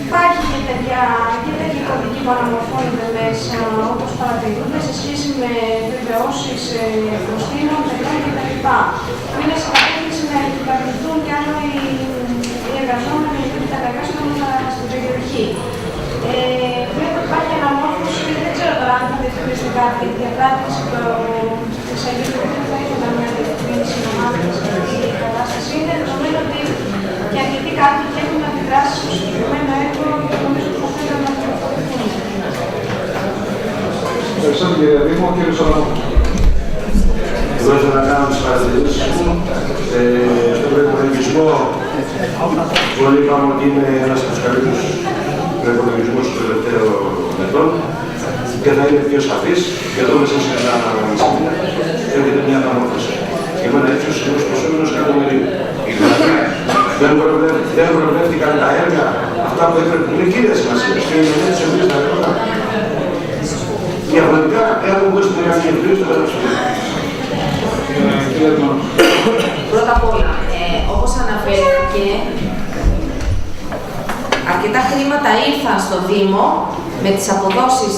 υπάρχει και τέτοια κωδική που αναμορφώνεται μέσα, όπως παρατηρούνται, σε σχέση με βεβαιώσεις προστήμων, τελών κτλ. Που είναι σε κατεύθυνση να επικρατηθούν κι άλλο οι εργαζόμενοι που καταργάσουν στην περιοχή. Βλέπω ότι υπάρχει αναμόρφωση, δεν ξέρω τώρα αν θα διευκρινιστεί κάτι, η διαπράτηση της Αγίου που θα ήθελα μια διευκρίνηση ομάδας και η κατάσταση είναι δεδομένο ότι και αρκετοί κάτοικοι έχουν αντιδράσει στο συγκεκριμένο έργο και νομίζω ότι θα θέλουν να πληροφορηθούν. Ευχαριστώ κύριε Δήμο, κύριε Σολομόπουλο. Εγώ ήθελα να κάνω τις παρατηρήσεις μου. Στον προϋπολογισμό, όλοι είπαμε ότι είναι ένας από τους καλύτερους προϋπολογισμούς των τελευταίων ετών και θα είναι πιο σαφής και εδώ μέσα σε ένα σημείο έρχεται μια αναμόρφωση. Είμαι ένα ύψος ενός προσώμενος εκατομμυρίου. Δεν προβλέφθηκαν τα έργα, αυτά που έπρεπε, είναι κύρια σημασία και είναι έτσι εμείς τα έργα. Διαφορετικά, έχουμε δώσει την μεγάλη ευκαιρία στο καταψηφίο. Πρώτα απ' όλα, όπως αναφέρθηκε, αρκετά χρήματα ήρθαν στο Δήμο με τις αποδόσεις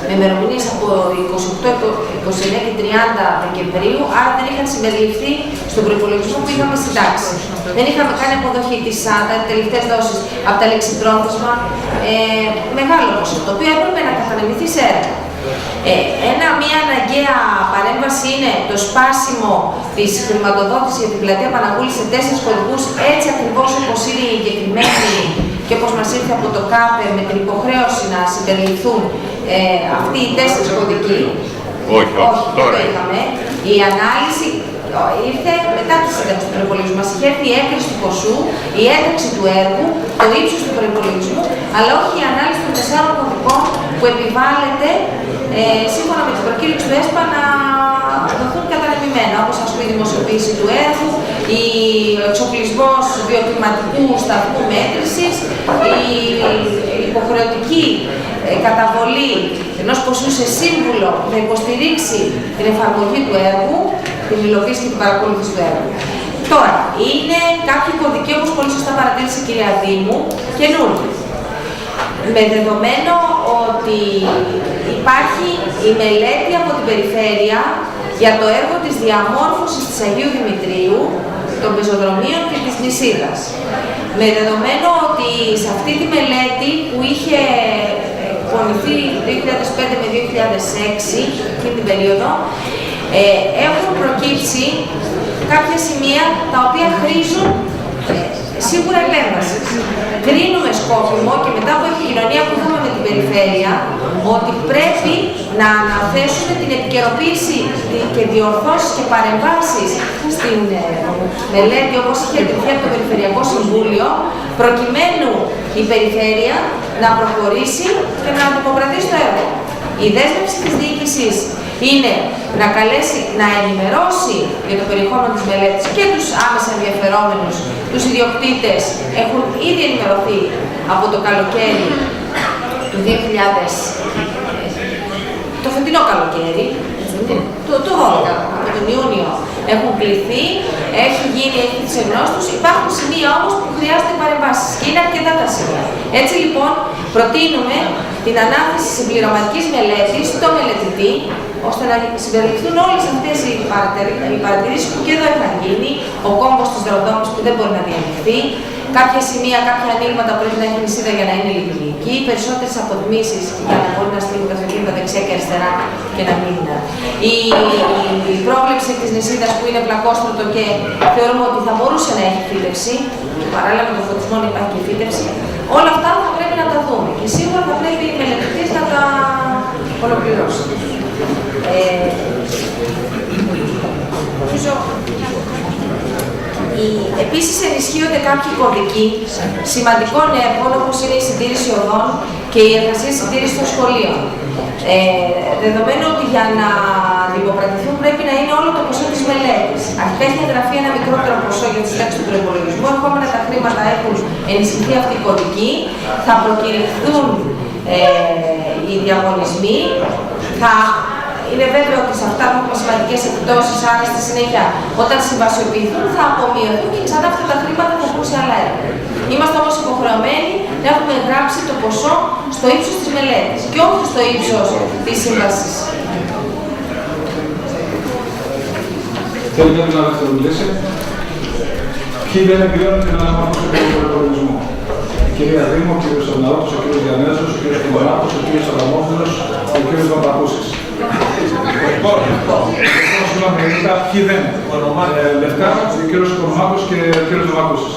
με ημερομηνίες από 28, 29 και 30 Δεκεμβρίου, άρα δεν είχαν συμπεριληφθεί στον προϋπολογισμό που είχαμε συντάξει. Δεν είχαμε κάνει αποδοχή της ΣΑΤΑ, τελευταίες δόσεις από τα λεξιπρόθεσμα, μεγάλο ποσό, το οποίο έπρεπε να κατανεμηθεί σε έργα. Μια αναγκαία παρέμβαση είναι το σπάσιμο της χρηματοδότησης για την πλατεία Παναγούλη σε 4 κωδικούς, έτσι ακριβώς όπως είναι η εγκεκριμένη και όπως μας ήρθε από το ΚΑΠΕ με την υποχρέωση να συμπεριληφθούν αυτοί οι 4 κωδικοί. Όχι, τώρα είχαμε. Η ανάλυση ήρθε μετά τη σύνταξη του προϋπολογισμού. Μας είχε έρθει η έκριση του ποσού, η ένταξη του έργου, το ύψος του προϋπολογισμού, αλλά όχι η ανάλυση των 4 κωδικών που επιβάλλεται σύμφωνα με την προκήρυξη του ΕΣΠΑ να δοθούν κατανεμημένα, όπως ας πούμε η δημοσιοποίηση του έργου, ο εξοπλισμός βιοκλιματικού σταθμού μέτρησης, η υποχρεωτική καταβολή ενός ποσού σε σύμβουλο που θα υποστηρίξει την εφαρμογή του έργου, την υλοποίηση και την παρακολούθηση του έργου. Τώρα, είναι κάποιοι κωδικοί, όπως πολύ σωστά παρατήρησε η κυρία Δήμου, καινούργιοι. Με δεδομένο ότι υπάρχει η μελέτη από την περιφέρεια για το έργο της διαμόρφωσης της Αγίου Δημητρίου, των πεζοδρομίων και της νησίδας. Με δεδομένο ότι σε αυτή τη μελέτη που είχε εκπονηθεί 2005 με 2006, εκείνη την περίοδο, έχουν προκύψει κάποια σημεία τα οποία χρήζουν σίγουρα επέμβαση. Κρίνουμε σκόπιμο και μετά από επικοινωνία που είχαμε με την περιφέρεια ότι πρέπει να αναθέσουμε την επικαιροποίηση και διορθώσεις και παρεμβάσεις στην μελέτη όπως είχε εγκριθεί από το Περιφερειακό Συμβούλιο, προκειμένου η περιφέρεια να προχωρήσει και να αντιποκρατήσει το έργο. Η δέσμευση της διοίκησης είναι να καλέσει, να ενημερώσει για το περιεχόμενο της μελέτης και τους άμεσα ενδιαφερόμενους, τους ιδιοκτήτες έχουν ήδη ενημερωθεί από το καλοκαίρι του 2000, το φετινό καλοκαίρι, το 12, από τον Ιούνιο έχουν κληθεί, έχει τις εγνώσεις τους, υπάρχουν σημεία όμως που χρειάζονται παρεμβάσεις και είναι αρκετά τα σημεία. Έτσι λοιπόν προτείνουμε την ανάθεση συμπληρωματικής μελέτης στο μελετητή, ώστε να συμπεριληφθούν όλες αυτές οι παρατηρήσεις που και εδώ είχαν γίνει, ο κόμβος της Ροδόμης που δεν μπορεί να διανοιχθεί, κάποια σημεία, κάποια ανοίγματα πρέπει να έχει νησίδα για να είναι λειτουργική, περισσότερες αποδμήσεις για να μπορεί να στείλουν τα αυτοκίνητα δεξιά και αριστερά και να μην. Η πρόβλεψη της νησίδας που είναι πλακόστρωτο και θεωρούμε ότι θα μπορούσε να έχει φύτευση, παράλληλα με τον φωτισμό να υπάρχει και φύτευση, όλα αυτά θα πρέπει να τα δούμε και σίγουρα θα πρέπει οι μελετητές να τα ολοκληρώσουν. Επίσης ενισχύονται κάποιοι κωδικοί σημαντικών έργων όπως είναι η συντήρηση οδών και η εργασία συντήρηση των σχολείων. Δεδομένου ότι για να δημοπρατηθούν πρέπει να είναι όλο το ποσό της μελέτης. Αρχικά έχει εγγραφεί ένα μικρότερο ποσό για τη σύνταξη του προϋπολογισμού, ερχόμενα τα χρήματα έχουν ενισχυθεί αυτοί οι κωδικοί, θα προκηρυχθούν οι διαγωνισμοί, είναι βέβαιο ότι σε αυτά θα έχουμε σημαντικές επιπτώσεις, άρα στη συνέχεια όταν συμβασιοποιηθούν θα απομειωθούν και ξανά αυτά τα χρήματα θα βγουν σε άλλα έργα. Είμαστε όμως υποχρεωμένοι να έχουμε γράψει το ποσό στο ύψος της μελέτης και όχι στο ύψος της σύμβασης. Θέλει κάποιος να δευτερολογήσει? Ποιοι δεν εγκρίνουν την αναμόρφωση του προϋπολογισμού? Η κυρία Δήμο, ο κύριος Σαρναώτος, ο κύριος Διανέζος, ο κύριος Κομαράκος, ο κύριος Αδαμόπουλος, ο κύριος Παπακούσης. Συγγνώμη, ποιοι δεν? Λευκά, ο κύριος Κομαράκος και ο κύριος Παπακούσης.